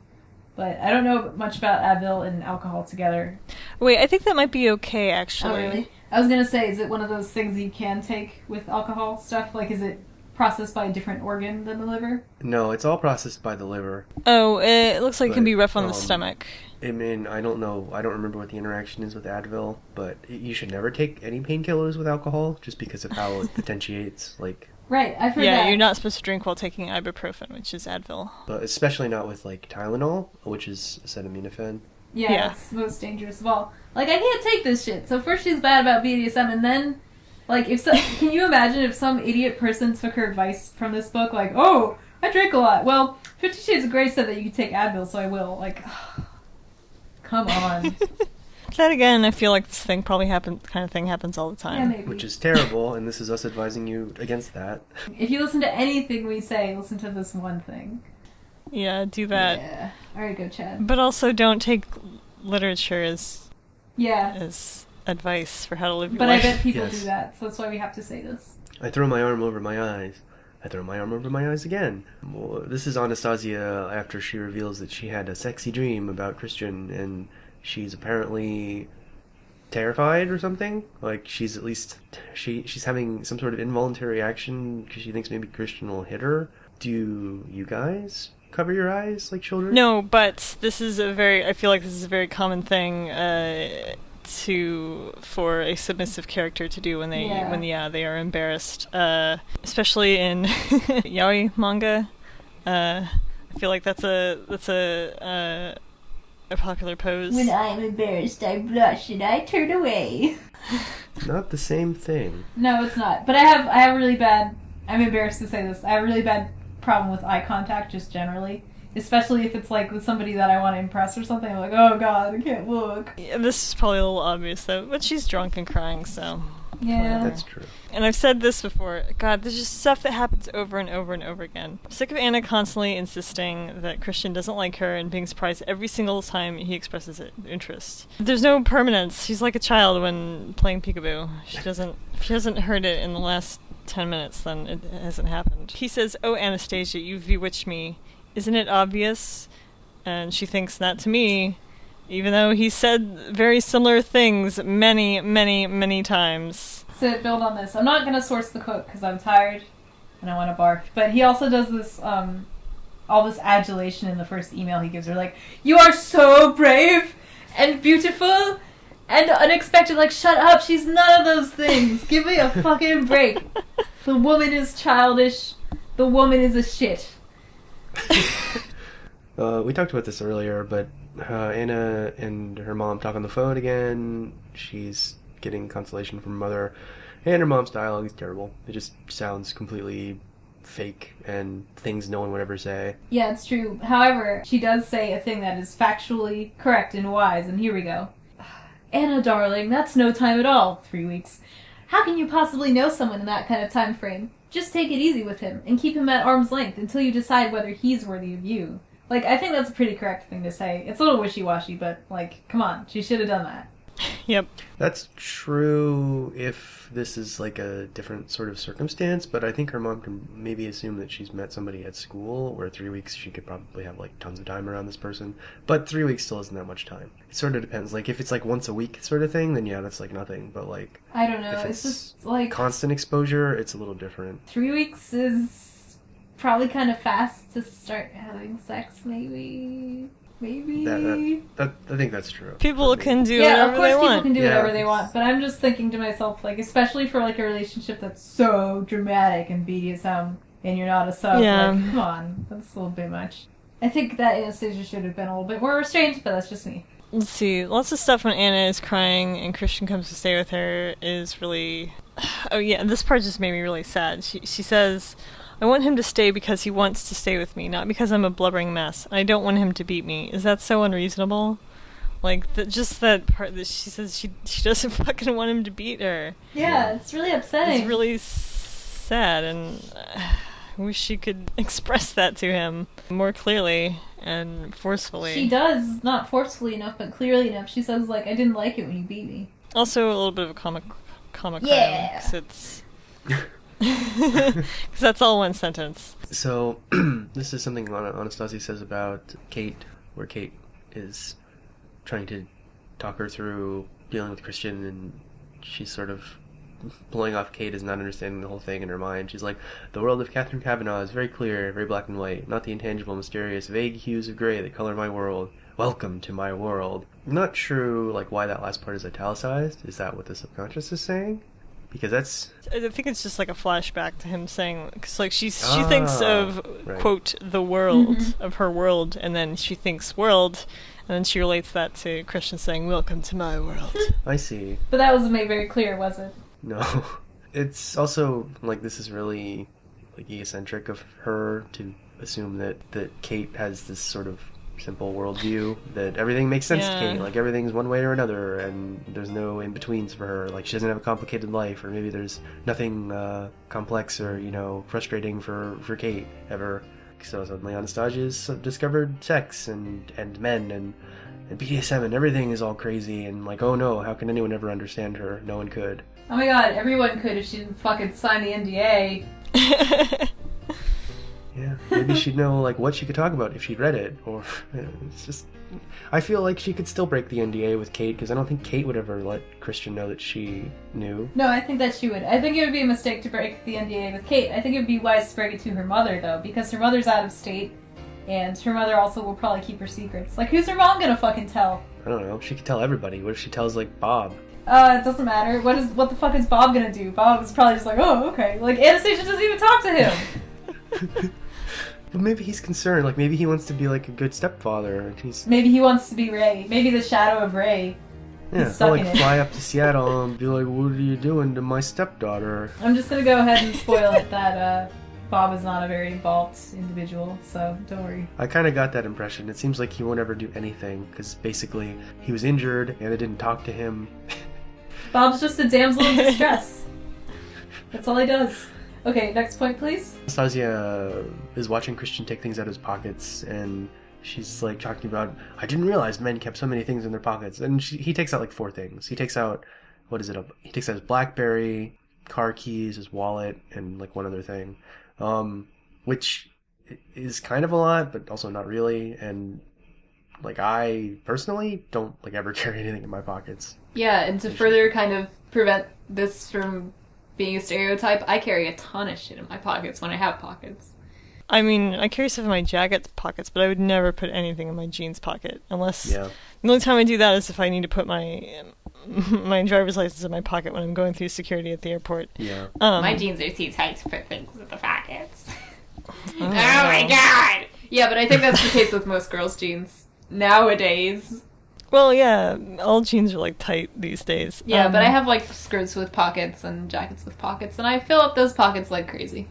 But I don't know much about Advil and alcohol together. Wait, I think that might be okay, actually. Oh, really? I was going to say, is it one of those things you can take with alcohol stuff? Like, is it processed by a different organ than the liver? No, it's all processed by the liver. Oh, it looks like it can be rough on the stomach. I mean, I don't know. I don't remember what the interaction is with Advil, but you should never take any painkillers with alcohol just because of how it potentiates, like... Right, I've heard that. Yeah, you're not supposed to drink while taking ibuprofen, which is Advil. But especially not with, like, Tylenol, which is acetaminophen. Yeah, it's most dangerous of all. Like, I can't take this shit. So first she's bad about BDSM, and then, like, can you imagine if some idiot person took her advice from this book? Like, oh, I drink a lot. Well, 50 Shades of Grey said that you could take Advil, so I will. Like, come on. Then again, I feel like this thing probably happens all the time. Yeah, maybe. Which is terrible, and this is us advising you against that. If you listen to anything we say, listen to this one thing. Yeah, do that. Yeah. Alright, go Chad. But also don't take literature as Yeah. advice for how to live your But life. I bet people Yes. do that, so that's why we have to say this. I throw my arm over my eyes. I throw my arm over my eyes again. Well, this is Anastasia after she reveals that she had a sexy dream about Christian, and she's apparently terrified or something. Like, she's at least... She's having some sort of involuntary action because she thinks maybe Christian will hit her. Do you guys cover your eyes like children? No, but this is I feel like this is a very common thing for a submissive character to do when they are embarrassed, especially in yaoi manga. I feel like that's a popular pose. When I'm embarrassed, I blush and I turn away. Not the same thing. No, it's not. But I have really bad... I'm embarrassed to say this. I have a really bad problem with eye contact, just generally. Especially if it's, like, with somebody that I want to impress or something. I'm like, oh god, I can't look. Yeah, this is probably a little obvious, though. But she's drunk and crying, so... Yeah. That's true. And I've said this before. God, there's just stuff that happens over and over and over again. I'm sick of Anna constantly insisting that Christian doesn't like her and being surprised every single time he expresses interest. There's no permanence. She's like a child when playing peekaboo. If she hasn't heard it in the last 10 minutes, then it hasn't happened. He says, "Oh, Anastasia, you've bewitched me. Isn't it obvious?" And she thinks, "Not to me," even though he said very similar things many, many, many times. To build on this, I'm not going to source the quote because I'm tired and I want to barf. But he also does this, all this adulation in the first email he gives her. Like, you are so brave and beautiful and unexpected. Like, shut up, she's none of those things. Give me a fucking break. The woman is childish. The woman is a shit. We talked about this earlier, but Anna and her mom talk on the phone again. She's getting consolation from her mother, and her mom's dialogue is terrible. It just sounds completely fake and things no one would ever say. Yeah, it's true. However, she does say a thing that is factually correct and wise, and here we go. Anna, darling, that's no time at all. 3 weeks. How can you possibly know someone in that kind of time frame? Just take it easy with him, and keep him at arm's length until you decide whether he's worthy of you. Like, I think that's a pretty correct thing to say. It's a little wishy-washy, but, like, come on, she should have done that. Yep. That's true if this is like a different sort of circumstance, but I think her mom can maybe assume that she's met somebody at school, where 3 weeks she could probably have like tons of time around this person, but 3 weeks still isn't that much time. It sort of depends. Like, if it's like once a week sort of thing, then yeah, that's like nothing, but like... I don't know, if it's just like... constant exposure, it's a little different. 3 weeks is probably kind of fast to start having sex, maybe... Maybe. I think that's true. People can do yeah, whatever of course they people want. can do Yeah. whatever they want, but I'm just thinking to myself, like, especially for like a relationship that's so dramatic and BDSM, and you're not a sub. Yeah. Like, come on, that's a little bit much. I think that Anastasia should have been a little bit more restrained, but that's just me. Let's see. Lots of stuff when Anna is crying and Christian comes to stay with her is really... Oh yeah, this part just made me really sad. She says, I want him to stay because he wants to stay with me, not because I'm a blubbering mess. I don't want him to beat me. Is that so unreasonable? Like, just that part that she says she doesn't fucking want him to beat her. Yeah, it's really upsetting. It's really sad, and I wish she could express that to him more clearly and forcefully. She does, not forcefully enough, but clearly enough. She says, like, I didn't like it when you beat me. Also, a little bit of a comic yeah. because it's... Because that's all one sentence. So, this is something Anastasia says about Kate, where Kate is trying to talk her through dealing with Christian, and she's sort of blowing off Kate as not understanding the whole thing in her mind. She's like, the world of Catherine Kavanaugh is very clear, very black and white, not the intangible, mysterious, vague hues of gray that color my world. Welcome to my world. I'm not sure, like, why that last part is italicized. Is that what the subconscious is saying? Because that's... I think it's just like a flashback to him saying, because like she thinks of, right. quote, the world, of her world, and then she thinks world, and then she relates that to Christian saying, welcome to my world. I see. But that wasn't made very clear, was it? No. It's also, like, this is really, like, egocentric of her to assume that Kate has this sort of simple worldview, that everything makes sense to Kate, like everything's one way or another, and there's no in-betweens for her, like she doesn't have a complicated life, or maybe there's nothing complex or, you know, frustrating for Kate ever. So suddenly Anastasia's discovered sex and men and BDSM, and everything is all crazy, and like, oh no, how can anyone ever understand her? No one could. Oh my god, everyone could if she didn't fucking sign the NDA. Yeah, maybe she'd know, like, what she could talk about if she'd read it, or, it's just... I feel like she could still break the NDA with Kate, because I don't think Kate would ever let Christian know that she knew. No, I think that she would. I think it would be a mistake to break the NDA with Kate. I think it would be wise to break it to her mother, though, because her mother's out of state, and her mother also will probably keep her secrets. Like, who's her mom gonna fucking tell? I don't know, she could tell everybody. What if she tells, like, Bob? It doesn't matter. What the fuck is Bob gonna do? Bob is probably just like, oh, okay. Like, Anastasia doesn't even talk to him! But maybe he's concerned, like, maybe he wants to be, like, a good stepfather, and he's... Maybe he wants to be Ray. Maybe the shadow of Ray. Yeah, he'll, like, fly up to Seattle and be like, what are you doing to my stepdaughter? I'm just gonna go ahead and spoil it that, Bob is not a very involved individual, so don't worry. I kind of got that impression. It seems like he won't ever do anything, because basically he was injured, Anna didn't talk to him. Bob's just a damsel in distress. That's all he does. Okay, next point, please. Anastasia is watching Christian take things out of his pockets, and she's, like, talking about, I didn't realize men kept so many things in their pockets. And he takes out, like, 4 things. He takes out, he takes out his BlackBerry, car keys, his wallet, and, like, one other thing. Which is kind of a lot, but also not really. And, like, I personally don't, like, ever carry anything in my pockets. Yeah, and to further kind of prevent this from being a stereotype, I carry a ton of shit in my pockets when I have pockets. I mean, I carry stuff in my jacket pockets, but I would never put anything in my jeans pocket, unless... Yeah. The only time I do that is if I need to put my driver's license in my pocket when I'm going through security at the airport. Yeah. My jeans are too tight to put things in the pockets. Oh my god! Yeah, but I think that's the case with most girls' jeans nowadays. Well, yeah, all jeans are, like, tight these days. Yeah, but I have, like, skirts with pockets and jackets with pockets, and I fill up those pockets like crazy.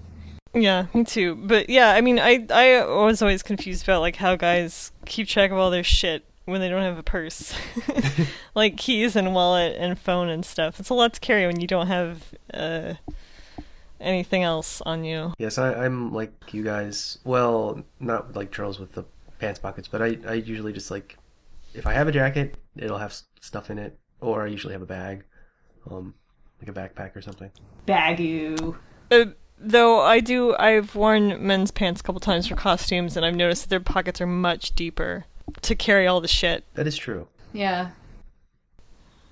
Yeah, me too. But, yeah, I mean, I was always confused about, like, how guys keep track of all their shit when they don't have a purse. Like, keys and wallet and phone and stuff. It's a lot to carry when you don't have anything else on you. Yes, I'm like you guys. Well, not like Chuuurls with the pants pockets, but I usually just, like... If I have a jacket, it'll have stuff in it, or I usually have a bag, like a backpack or something. Bagoo. Though I've worn men's pants a couple times for costumes, and I've noticed that their pockets are much deeper to carry all the shit. That is true. Yeah.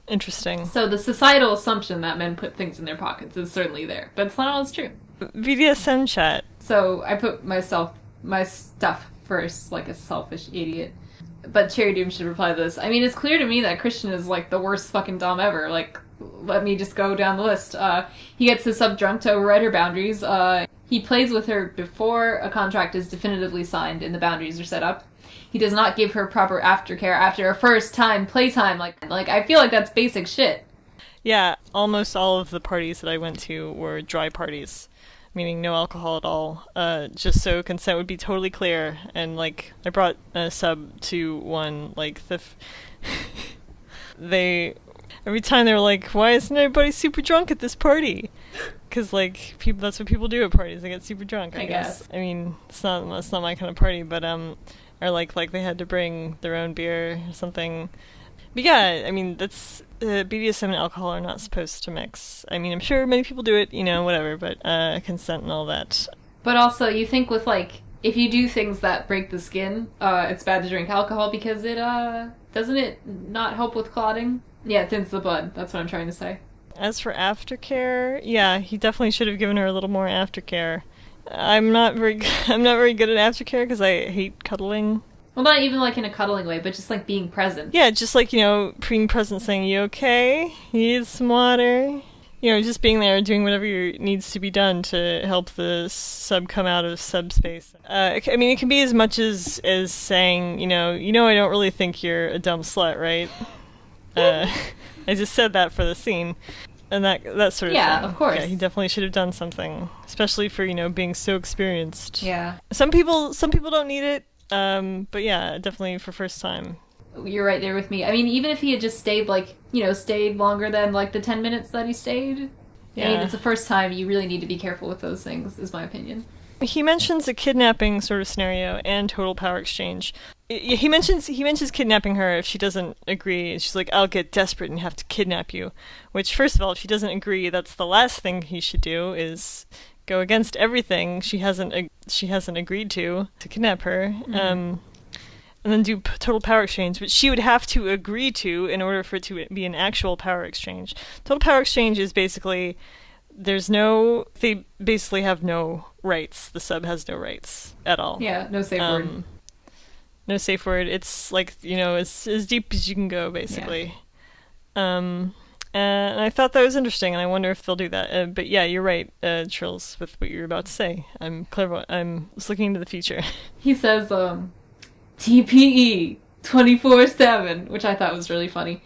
Interesting. So the societal assumption that men put things in their pockets is certainly there, but it's not always true. BDSM chat. So I put my stuff first, like a selfish idiot. But Cherrydoom should reply to this. I mean, it's clear to me that Christian is, like, the worst fucking dom ever. Like, let me just go down the list. He gets his sub drunk to override her boundaries. He plays with her before a contract is definitively signed and the boundaries are set up. He does not give her proper aftercare after a first time playtime. Like I feel like that's basic shit. Yeah, almost all of the parties that I went to were dry parties, meaning no alcohol at all, just so consent would be totally clear. And, like, I brought a sub to one, like, every time they were like, why isn't everybody super drunk at this party? Because, like, that's what people do at parties, they get super drunk, I guess. I mean, it's not my kind of party, but, or, like they had to bring their own beer or something. But yeah, I mean, that's, BDSM and alcohol are not supposed to mix. I mean, I'm sure many people do it, whatever, but consent and all that. But also, you think with, like, if you do things that break the skin, it's bad to drink alcohol because it, doesn't it not help with clotting? Yeah, it thins the blood. That's what I'm trying to say. As for aftercare, yeah, he definitely should have given her a little more aftercare. I'm not very good at aftercare because I hate cuddling. Well, not even, like, in a cuddling way, but just, like, being present. Yeah, just, like, being present, saying, you okay? You need some water? Just being there, doing whatever needs to be done to help the sub come out of subspace. I mean, it can be as much as saying, I don't really think you're a dumb slut, right? I just said that for the scene. And that sort of thing. Yeah, of course. Yeah, he definitely should have done something. Especially for, being so experienced. Yeah. Some people don't need it. But yeah, definitely for first time. You're right there with me. I mean, even if he had just stayed, stayed longer than, the 10 minutes that he stayed. Yeah. I mean, it's the first time. You really need to be careful with those things, is my opinion. He mentions a kidnapping sort of scenario and total power exchange. He mentions kidnapping her if she doesn't agree. She's like, I'll get desperate and have to kidnap you. Which, first of all, if she doesn't agree, that's the last thing he should do, is go against everything she hasn't agreed to kidnap her, and then do total power exchange, which she would have to agree to in order for it to be an actual power exchange. Total power exchange is basically they basically have no rights. The sub has no rights at all. Yeah, no safe word. No safe word. It's like, it's as deep as you can go, basically. Yeah. And I thought that was interesting, and I wonder if they'll do that. But yeah, you're right, Chuuurls, with what you're about to say. I'm looking into the future. He says, TPE 24/7, which I thought was really funny.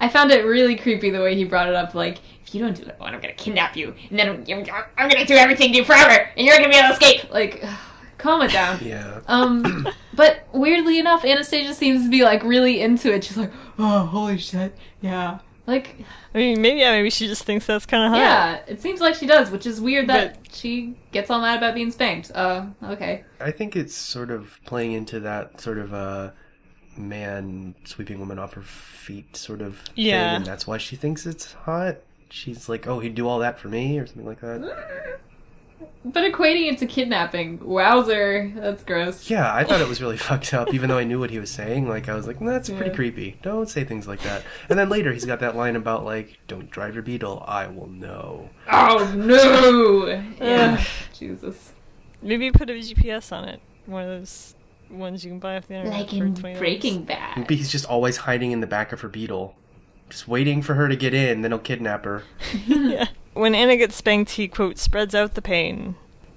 I found it really creepy the way he brought it up, like, if you don't do it, I'm gonna kidnap you, and then I'm gonna do everything to you forever, and you're gonna be able to escape. Like, calm it down. Yeah. But weirdly enough, Anastasia seems to be, really into it. She's like, oh, holy shit, yeah. Like, I mean, maybe she just thinks that's kind of hot. Yeah, it seems like she does, which is weird that she gets all mad about being spanked. Okay. I think it's sort of playing into that sort of man sweeping woman off her feet sort of thing, and that's why she thinks it's hot. She's like, oh, he'd do all that for me, or something like that. But equating it to kidnapping, wowzer, that's gross. Yeah, I thought it was really fucked up, even though I knew what he was saying. Like, I was like, that's pretty creepy. Don't say things like that. And then later, he's got that line about, like, don't drive your beetle, I will know. Oh, no! Yeah, Jesus. Maybe put a GPS on it. One of those ones you can buy off the internet. Like in Breaking Bad. Maybe he's just always hiding in the back of her beetle. Just waiting for her to get in, then he'll kidnap her. Yeah. When Anna gets spanked, he, quote, spreads out the pain.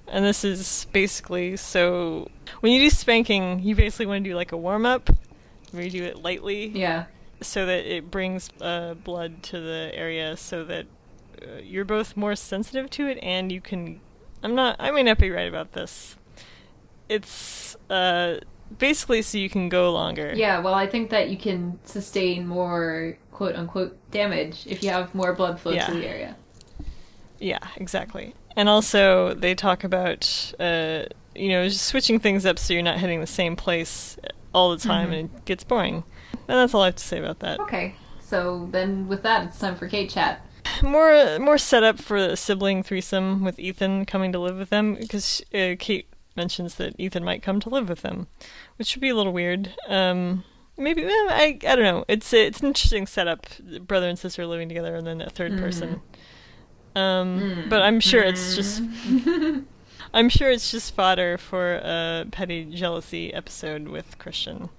And this is basically, so when you do spanking, you basically want to do like a warm-up, where you do it lightly. Yeah. So that it brings blood to the area so that you're both more sensitive to it, and you can, I may not be right about this. It's basically so you can go longer. Yeah, well, I think that you can sustain more quote-unquote damage if you have more blood flow to the area. Yeah, exactly. And also, they talk about, just switching things up so you're not hitting the same place all the time, and it gets boring. And that's all I have to say about that. Okay, so then with that, it's time for Kate Chat. More setup for a sibling threesome with Ethan coming to live with them, because Kate mentions that Ethan might come to live with them, which would be a little weird. Maybe, I don't know. It's an interesting setup, brother and sister living together and then a third person. But I'm sure it's just fodder for a petty jealousy episode with Christian.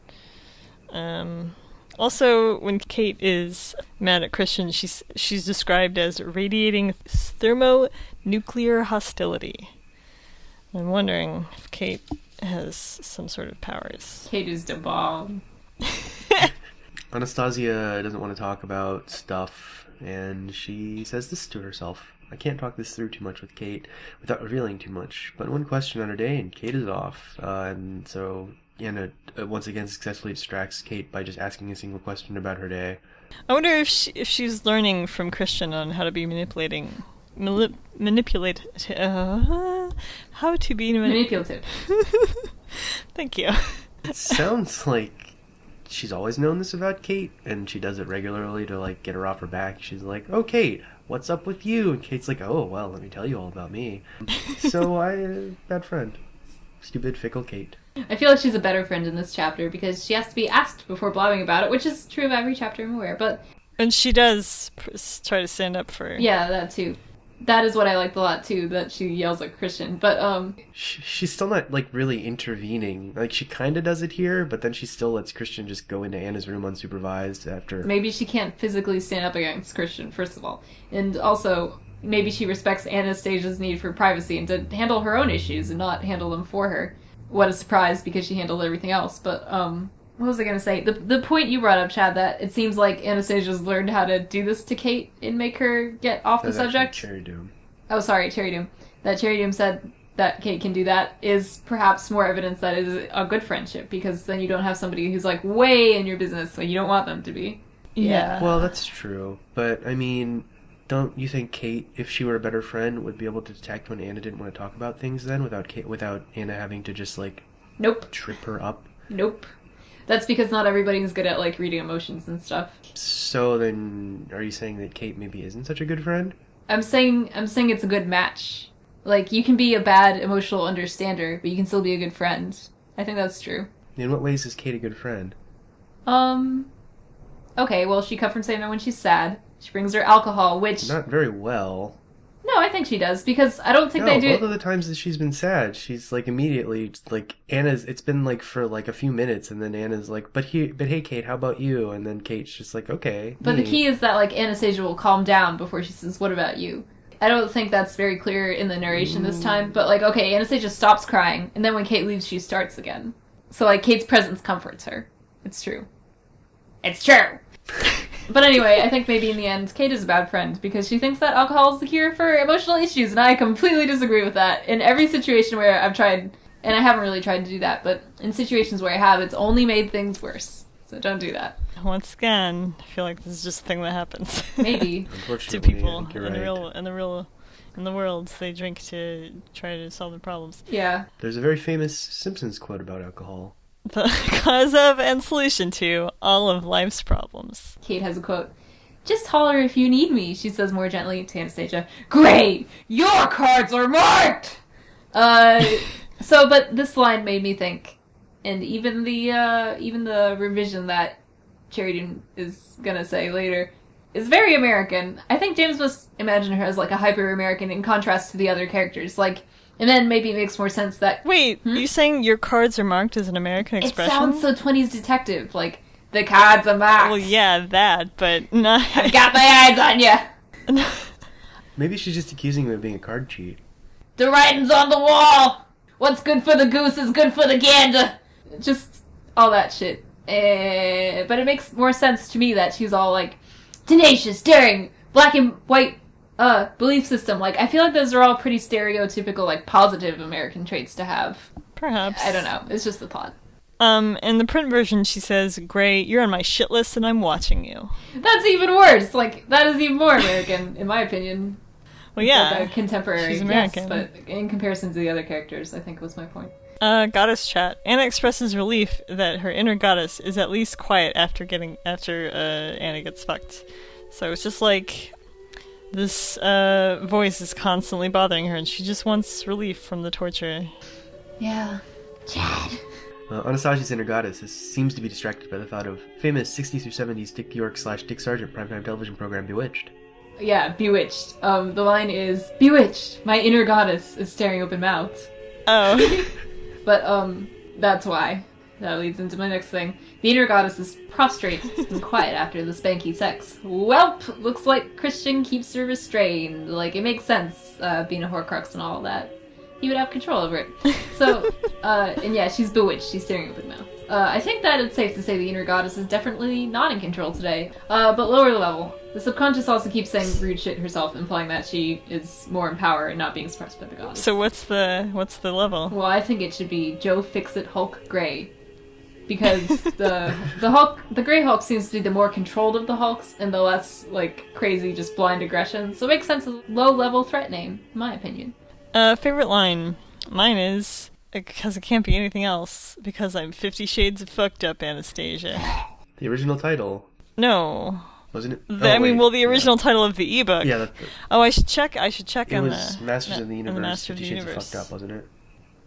Also, when Kate is mad at Christian, she's described as radiating thermonuclear hostility. I'm wondering if Kate has some sort of powers. Kate is the bomb. Anastasia doesn't want to talk about stuff, and she says this to herself. I can't talk this through too much with Kate without revealing too much, but one question on her day and Kate is off, and so Anna once again successfully distracts Kate by just asking a single question about her day. I wonder if she's learning from Christian on how to be manipulative. Thank you. It sounds like she's always known this about Kate, and she does it regularly to, like, get her off her back. She's like, "Oh, Kate, what's up with you?" And Kate's like, "Oh, well, let me tell you all about me." So bad friend. Stupid, fickle Kate. I feel like she's a better friend in this chapter because she has to be asked before blabbing about it, which is true of every chapter I'm aware, but... And she does try to stand up for... Yeah, that too. That is what I liked a lot too, that she yells at Christian, but she's still not, like, really intervening. Like, she kinda does it here, but then she still lets Christian just go into Anna's room unsupervised after... Maybe she can't physically stand up against Christian, first of all. And also, maybe she respects Anastasia's need for privacy and to handle her own issues and not handle them for her. What a surprise, because she handled everything else, but, what was I gonna say? The point you brought up, Chad, that it seems like Anastasia's learned how to do this to Kate and make her get off the subject. Cherrydoom. Oh, sorry, Cherrydoom. That Cherrydoom said that Kate can do that is perhaps more evidence that it is a good friendship, because then you don't have somebody who's, like, way in your business, so you don't want them to be. Yeah. Well, that's true, but, I mean, don't you think Kate, if she were a better friend, would be able to detect when Anna didn't want to talk about things then, without Anna having to just, like... Nope. Trip her up? Nope. That's because not everybody's good at, like, reading emotions and stuff. So then, are you saying that Kate maybe isn't such a good friend? I'm saying it's a good match. Like, you can be a bad emotional understander, but you can still be a good friend. I think that's true. In what ways is Kate a good friend? Okay, well, she comforts Anna when she's sad. She brings her alcohol, which... Not very well. No, I think she does, because I don't think they do... both of the times that she's been sad, she's, like, immediately, like, it's been, like, for, like, a few minutes, and then Anna's like, but hey, Kate, how about you? And then Kate's just like, okay. But the key is that, like, Anastasia will calm down before she says, what about you? I don't think that's very clear in the narration this time, but, like, okay, Anastasia stops crying, and then when Kate leaves, she starts again. So, like, Kate's presence comforts her. It's true. It's true! But anyway, I think maybe in the end, Kate is a bad friend, because she thinks that alcohol is the cure for emotional issues, and I completely disagree with that. In every situation where I've tried, and I haven't really tried to do that, but in situations where I have, it's only made things worse. So don't do that. Once again, I feel like this is just a thing that happens. Maybe. To people in the world. They drink to try to solve their problems. Yeah. There's a very famous Simpsons quote about alcohol. The cause of and solution to all of life's problems. Kate has a quote. Just holler if you need me, she says more gently to Anastasia. Great! Your cards are marked! But this line made me think, and even the revision that Cherrydoom is gonna say later is very American. I think James must imagine her as, like, a hyper-American in contrast to the other characters, like... And then maybe it makes more sense that... Wait, you saying your cards are marked as an American expression? It sounds so 20s detective, like, the cards are marked. Well, yeah, that, but not... I've got my eyes on ya! Maybe she's just accusing him of being a card cheat. The writing's on the wall! What's good for the goose is good for the gander! Just all that shit. But it makes more sense to me that she's all, like, tenacious, daring, black and white... belief system. Like, I feel like those are all pretty stereotypical, like, positive American traits to have. Perhaps. I don't know. It's just the thought. In the print version, she says, Great, you're on my shit list and I'm watching you. That's even worse. Like, that is even more American, in my opinion. Well, yeah. Like a contemporary. She's American. Yes, but in comparison to the other characters, I think was my point. Goddess chat. Anna expresses relief that her inner goddess is at least quiet after Anna gets fucked. So it's just like... This voice is constantly bothering her, and she just wants relief from the torture. Yeah. Chad. Anastasia's inner goddess seems to be distracted by the thought of famous 60s through 70s Dick York / Dick Sargent primetime television program Bewitched. Yeah, Bewitched. The line is, Bewitched, my inner goddess is staring open mouthed. Oh. But, that's why. That leads into my next thing. The inner goddess is prostrate and quiet after the spanky sex. Welp! Looks like Christian keeps her restrained. Like, it makes sense, being a Horcrux and all that. He would have control over it. So, and yeah, she's bewitched. She's staring open mouth. I think that it's safe to say the inner goddess is definitely not in control today. But lower level. The subconscious also keeps saying rude shit herself, implying that she is more in power and not being suppressed by the goddess. So what's the level? Well, I think it should be Joe Fixit Hulk Grey. Because the Hulk, the Grey Hulk seems to be the more controlled of the Hulks, and the less, like, crazy, just blind aggression. So it makes sense as a low-level threat name, in my opinion. Favorite line? Mine is, because it can't be anything else, because I'm 50 Shades of Fucked Up, Anastasia. The original title. No. Wasn't it? The original title of the ebook. Yeah. Oh, I should check on it was Masters of the Universe, Master 50 Shades of Fucked Up, wasn't it?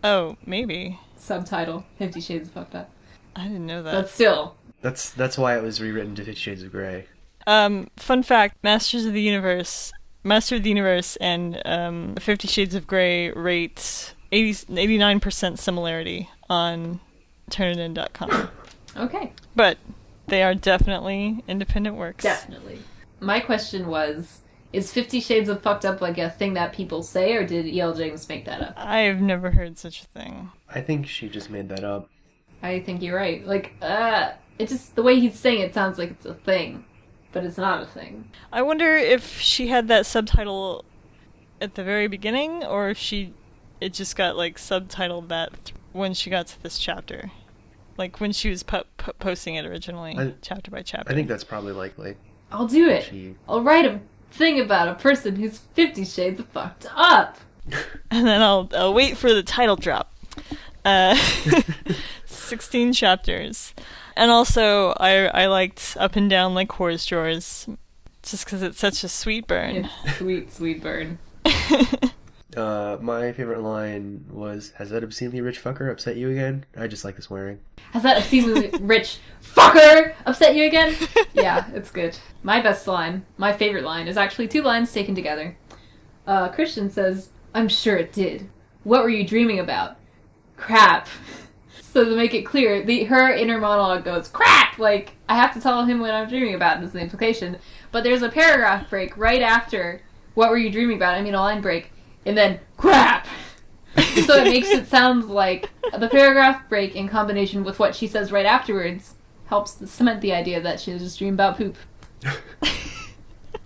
Oh, maybe. Subtitle, 50 Shades of Fucked Up. I didn't know that. But still. That's why it was rewritten to 50 Shades of Grey. Fun fact, Master of the Universe and 50 Shades of Grey rate 89% similarity on Turnitin.com. Okay. But they are definitely independent works. Definitely. My question was, is 50 Shades of Fucked Up like a thing that people say, or did E.L. James make that up? I have never heard such a thing. I think she just made that up. I think you're right. Like, it just, the way he's saying it sounds like it's a thing, but it's not a thing. I wonder if she had that subtitle at the very beginning, or if it just got, like, subtitled that when she got to this chapter. Like, when she was posting it originally, chapter by chapter. I think that's probably likely. I'll do it. I'll write a thing about a person who's 50 Shades of Fucked Up. And then I'll wait for the title drop. 16 chapters. And also, I liked Up and Down Like Horse Drawers, just because it's such a sweet burn. It's sweet, sweet burn. My favorite line was, "Has that obscenely rich fucker upset you again?" I just like the swearing. Has that obscenely rich fucker upset you again? Yeah, it's good. My best line, my favorite line, is actually two lines taken together. Christian says, "I'm sure it did. What were you dreaming about?" Crap. So to make it clear, her inner monologue goes, crap! Like, I have to tell him what I'm dreaming about, is the implication. But there's a paragraph break right after, what were you dreaming about? I mean, a line break. And then, crap! So it makes it sound like the paragraph break in combination with what she says right afterwards helps cement the idea that she just dreamed about poop.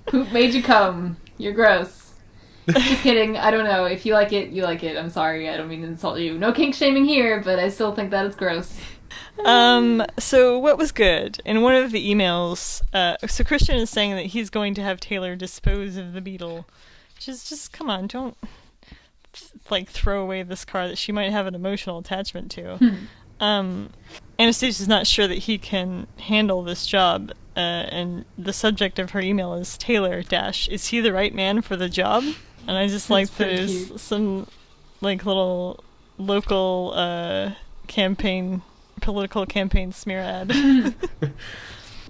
Poop made you come. You're gross. Just kidding. I don't know. If you like it, you like it. I'm sorry. I don't mean to insult you. No kink shaming here, but I still think that it's gross. So what was good? In one of the emails, so Christian is saying that he's going to have Taylor dispose of the beetle. Just come on, don't, like, throw away this car that she might have an emotional attachment to. Anastasia's not sure that he can handle this job, and the subject of her email is Taylor - is he the right man for the job? And I just like there's cute. Some, like, little local political campaign smear ad.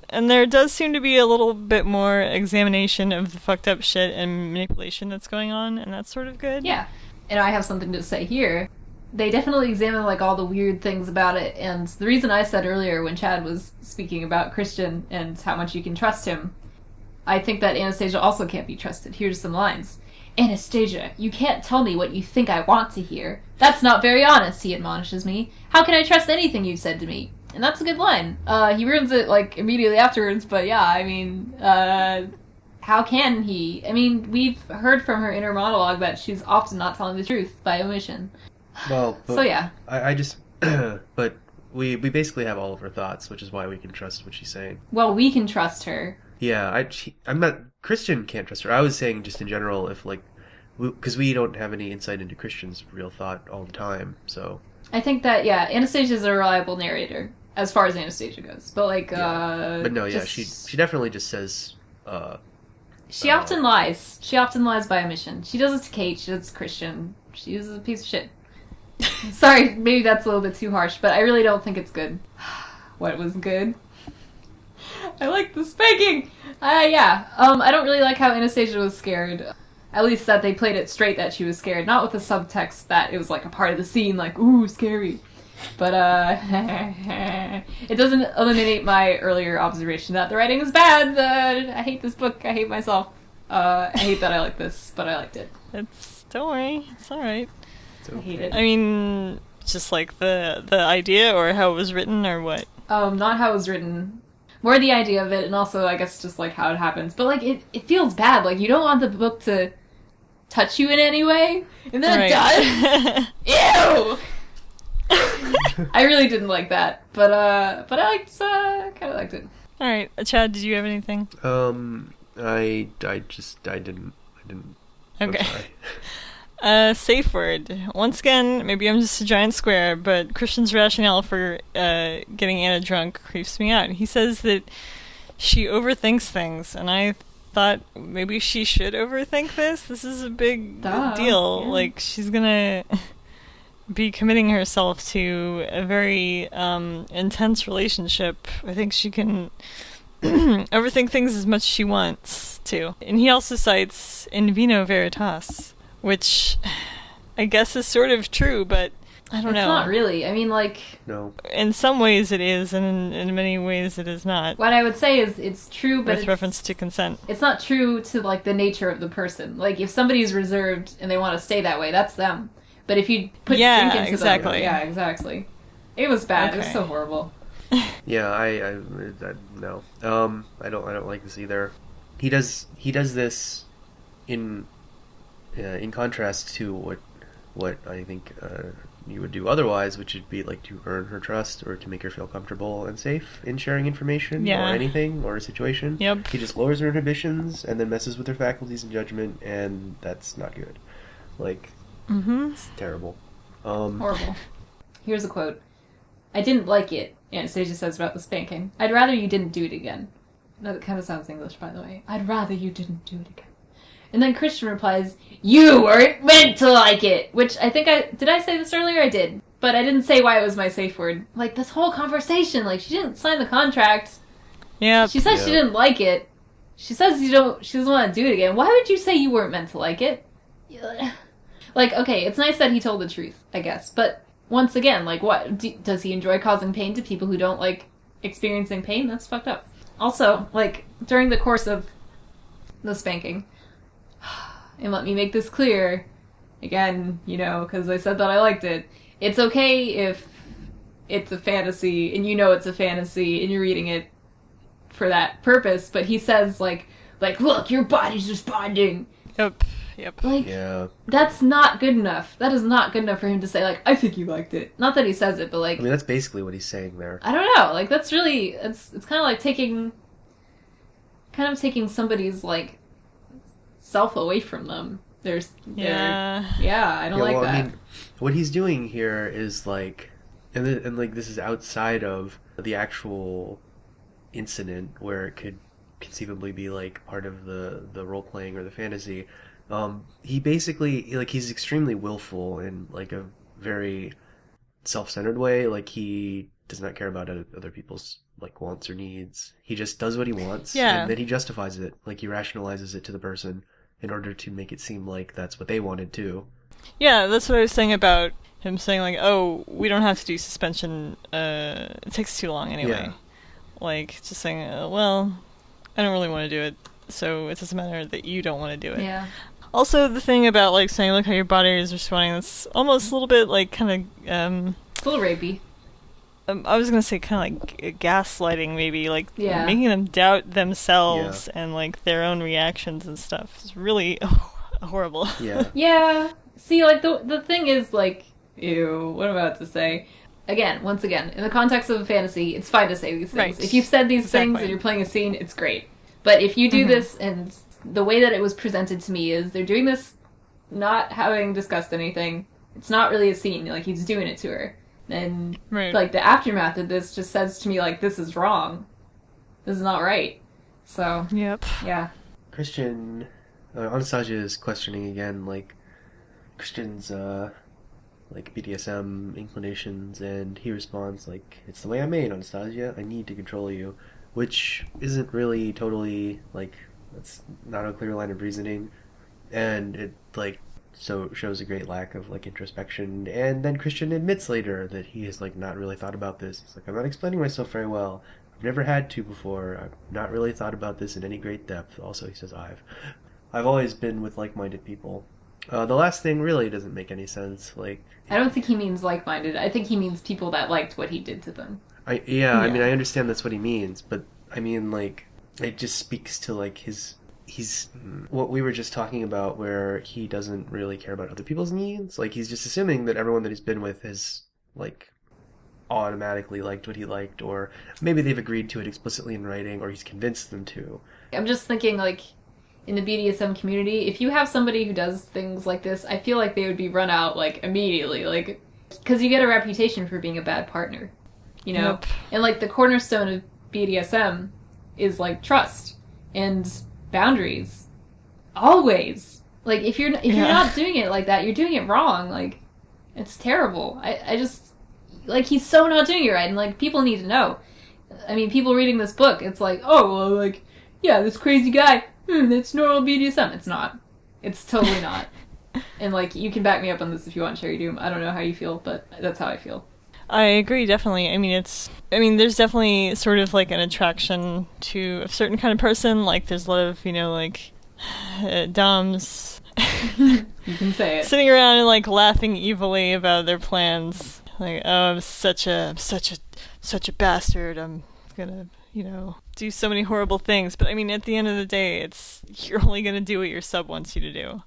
And there does seem to be a little bit more examination of the fucked up shit and manipulation that's going on, and that's sort of good. Yeah. And I have something to say here. They definitely examine, like, all the weird things about it, and the reason I said earlier when Chad was speaking about Christian and how much you can trust him, I think that Anastasia also can't be trusted. Here's some lines. Anastasia, you can't tell me what you think I want to hear. That's not very honest, he admonishes me. How can I trust anything you've said to me? And that's a good line. He ruins it, like, immediately afterwards, but yeah, I mean, how can he? I mean, we've heard from her inner monologue that she's often not telling the truth by omission. Well, so yeah. I just, but we basically have all of her thoughts, which is why we can trust what she's saying. Well, we can trust her. Yeah, I'm not, Christian can't trust her. I was saying just in general, if, like, because we don't have any insight into Christian's real thought all the time, so. I think that, yeah, Anastasia's a reliable narrator, as far as Anastasia goes. But, like, yeah. But no, yeah, she definitely just says, she often lies. She often lies by omission. She does it to Kate, she does it to Christian. She is a piece of shit. Sorry, maybe that's a little bit too harsh, but I really don't think it's good. What was good? I like the spanking! Yeah. I don't really like how Anastasia was scared. At least that they played it straight that she was scared. Not with the subtext that it was like a part of the scene, like, ooh, scary. But, it doesn't eliminate my earlier observation that the writing is bad. I hate this book. I hate myself. I hate that I like this, but I liked it. Don't worry, it's alright. I hate it. I mean, just like the idea or how it was written or what? Not how it was written. More the idea of it, and also, I guess, just, like, how it happens. But, like, it feels bad. Like, you don't want the book to touch you in any way, and then it does. Ew! I really didn't like that, but I liked, kind of liked it. Alright, Chad, did you have anything? I didn't. Okay. I'm sorry. Safe word. Once again, maybe I'm just a giant square, but Christian's rationale for getting Anna drunk creeps me out. He says that she overthinks things, and I thought maybe she should overthink this. This is a big deal. Yeah. Like, she's gonna be committing herself to a very intense relationship. I think she can overthink things as much as she wants to. And he also cites in vino veritas, which I guess is sort of true, but I don't know. It's not really. I mean, like... No. In some ways it is, and in many ways it is not. What I would say is it's true, but with reference to consent. It's not true to, like, the nature of the person. Like, if somebody's reserved and they want to stay that way, that's them. But if you put drink into them... Yeah, exactly. It was bad. Okay. It was so horrible. Yeah, I no. I don't like this either. He does this in contrast to what I think you would do otherwise, which would be like to earn her trust or to make her feel comfortable and safe in sharing information or anything or a situation. Yep. He just lowers her inhibitions and then messes with her faculties and judgment, and that's not good. Like, it's terrible. Horrible. Here's a quote. I didn't like it, Anastasia says about the spanking. I'd rather you didn't do it again. That kind of sounds English, by the way. I'd rather you didn't do it again. And then Christian replies, you weren't meant to like it! Which I think did I say this earlier? I did. But I didn't say why it was my safe word. Like, this whole conversation, like, she didn't sign the contract. Yeah. She said she didn't like it. She says she doesn't want to do it again. Why would you say you weren't meant to like it? Like, okay, it's nice that he told the truth, I guess. But once again, like, what? Does he enjoy causing pain to people who don't like experiencing pain? That's fucked up. Also, like, during the course of the spanking, and let me make this clear, again, you know, because I said that I liked it, it's okay if it's a fantasy, and you know it's a fantasy, and you're reading it for that purpose, but he says, like, look, your body's responding. Yep. Like, that's not good enough. That is not good enough for him to say, like, I think you liked it. Not that he says it, but, like... I mean, that's basically what he's saying there. I don't know. Like, that's really... It's kind of like taking somebody's, like, self away from them. I don't like that. I mean, what he's doing here is, like... And like, this is outside of the actual incident where it could conceivably be, like, part of the role-playing or the fantasy. He basically, like, he's extremely willful in, like, a very self-centered way. Like, he does not care about other people's, like, wants or needs. He just does what he wants, and then he justifies it. Like, he rationalizes it to the person in order to make it seem like that's what they wanted too. Yeah, that's what I was saying about him saying, like, oh, we don't have to do suspension, it takes too long anyway. Yeah. Like, just saying, well, I don't really want to do it, so it doesn't matter that you don't want to do it. Yeah. Also, the thing about, like, saying, look how your body is responding, that's almost a little bit, like, kind of, it's a little rapey. I was gonna say kind of like gaslighting, maybe, like, making them doubt themselves and, like, their own reactions and stuff. It's really horrible. Yeah. Yeah. See, like, the thing is, like, ew, what am I about to say? Once again, in the context of a fantasy, it's fine to say these things. Right. If you've said these things and you're playing a scene, it's great. But if you do this, and the way that it was presented to me is they're doing this not having discussed anything. It's not really a scene. Like, he's doing it to her. And, like, the aftermath of this just says to me, like, this is wrong. This is not right. So, yeah. Christian, Anastasia is questioning again, like, Christian's, like, BDSM inclinations, and he responds, like, it's the way I'm made, Anastasia. I need to control you. Which isn't really totally, like, that's not a clear line of reasoning. And it, like, so shows a great lack of like introspection. And then Christian admits later that he has like not really thought about this. He's like, I'm not explaining myself very well. I've never had to before. I've not really thought about this in any great depth. Also, he says, I've always been with like-minded people. The last thing really doesn't make any sense. Like, I don't think he means like-minded. I think he means people that liked what he did to them. I mean, I understand that's what he means, but I mean, like, it just speaks to like he's what we were just talking about, where he doesn't really care about other people's needs. Like, he's just assuming that everyone that he's been with has like automatically liked what he liked, or maybe they've agreed to it explicitly in writing, or he's convinced them to. I'm just thinking, like, in the BDSM community, if you have somebody who does things like this, I feel like they would be run out, like, immediately, like, because you get a reputation for being a bad partner, you know? Yep. And, like, the cornerstone of BDSM is, like, trust and boundaries. Always. Like, if you're not doing it like that, you're doing it wrong. Like, it's terrible. I just, like, he's so not doing it right, and, like, people need to know. I mean, people reading this book, it's like, oh, well, like, yeah, this crazy guy, that's normal BDSM. It's not. It's totally not. And, like, you can back me up on this if you want, Cherrydoom. I don't know how you feel, but that's how I feel. I agree, definitely. I mean, there's definitely sort of, like, an attraction to a certain kind of person. Like, there's a lot of, like, doms You can say it. sitting around and, like, laughing evilly about their plans. Like, oh, I'm such a bastard. I'm gonna, do so many horrible things. But, I mean, at the end of the day, you're only gonna do what your sub wants you to do.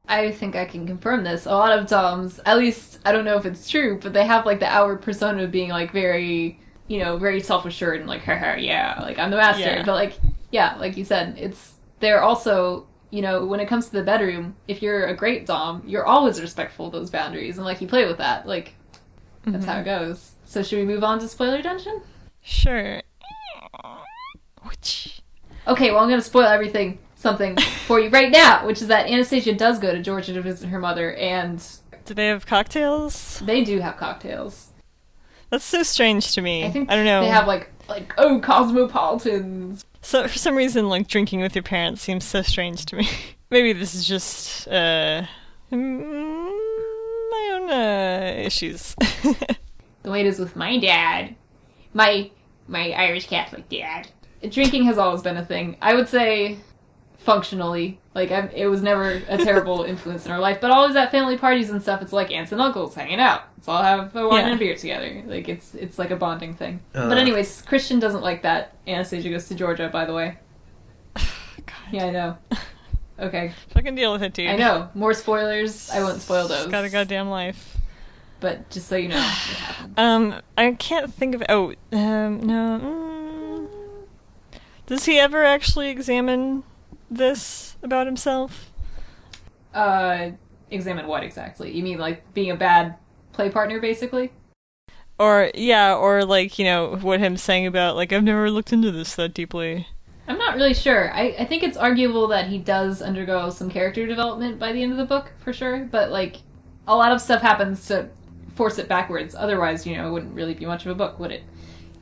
I think I can confirm this. A lot of doms, at least, I don't know if it's true, but they have, like, the outward persona of being, like, very, very self-assured and, like, haha, yeah, like, I'm the master. Yeah. But, like, yeah, like you said, they're also, when it comes to the bedroom, if you're a great dom, you're always respectful of those boundaries, and, like, you play with that. Like, that's how it goes. So should we move on to spoiler dungeon? Sure. Okay, well, I'm gonna spoil something for you right now, which is that Anastasia does go to Georgia to visit her mother, and Do they have cocktails? they do have cocktails. That's so strange to me. I think I don't know. they have, like, cosmopolitans. So for some reason, like, drinking with your parents seems so strange to me. Maybe this is just my own issues. The way it is with my dad. My Irish Catholic dad. Drinking has always been a thing. I would say functionally. Like, it was never a terrible influence in our life, but always at family parties and stuff, it's like aunts and uncles hanging out. Let's all have a wine and a beer together. Like, it's like a bonding thing. But anyways, Christian doesn't like that. Anastasia goes to Georgia, by the way. God. Yeah, I know. Okay. Fucking deal with it, dude. I know. More spoilers. I won't spoil those. It's got a goddamn life. But just so you know, it happens. I can't think of... no. Does he ever actually examine this about himself? Examine what exactly? You mean, like, being a bad play partner, basically? Or like, what him saying about, like, I've never looked into this that deeply. I'm not really sure. I think it's arguable that he does undergo some character development by the end of the book, for sure, but, like, a lot of stuff happens to force it backwards. Otherwise, it wouldn't really be much of a book, would it?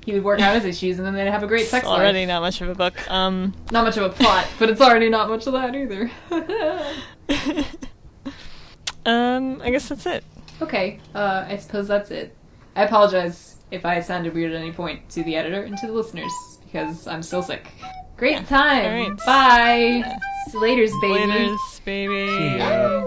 He would work out his issues, and then they'd have a great sex life. Already not much of a book. Not much of a plot, but it's already not much of that either. I guess that's it. Okay, I suppose that's it. I apologize if I sounded weird at any point to the editor and to the listeners, because I'm still sick. Great time! All right. Bye! See you laters, baby! Laters, baby! See ya.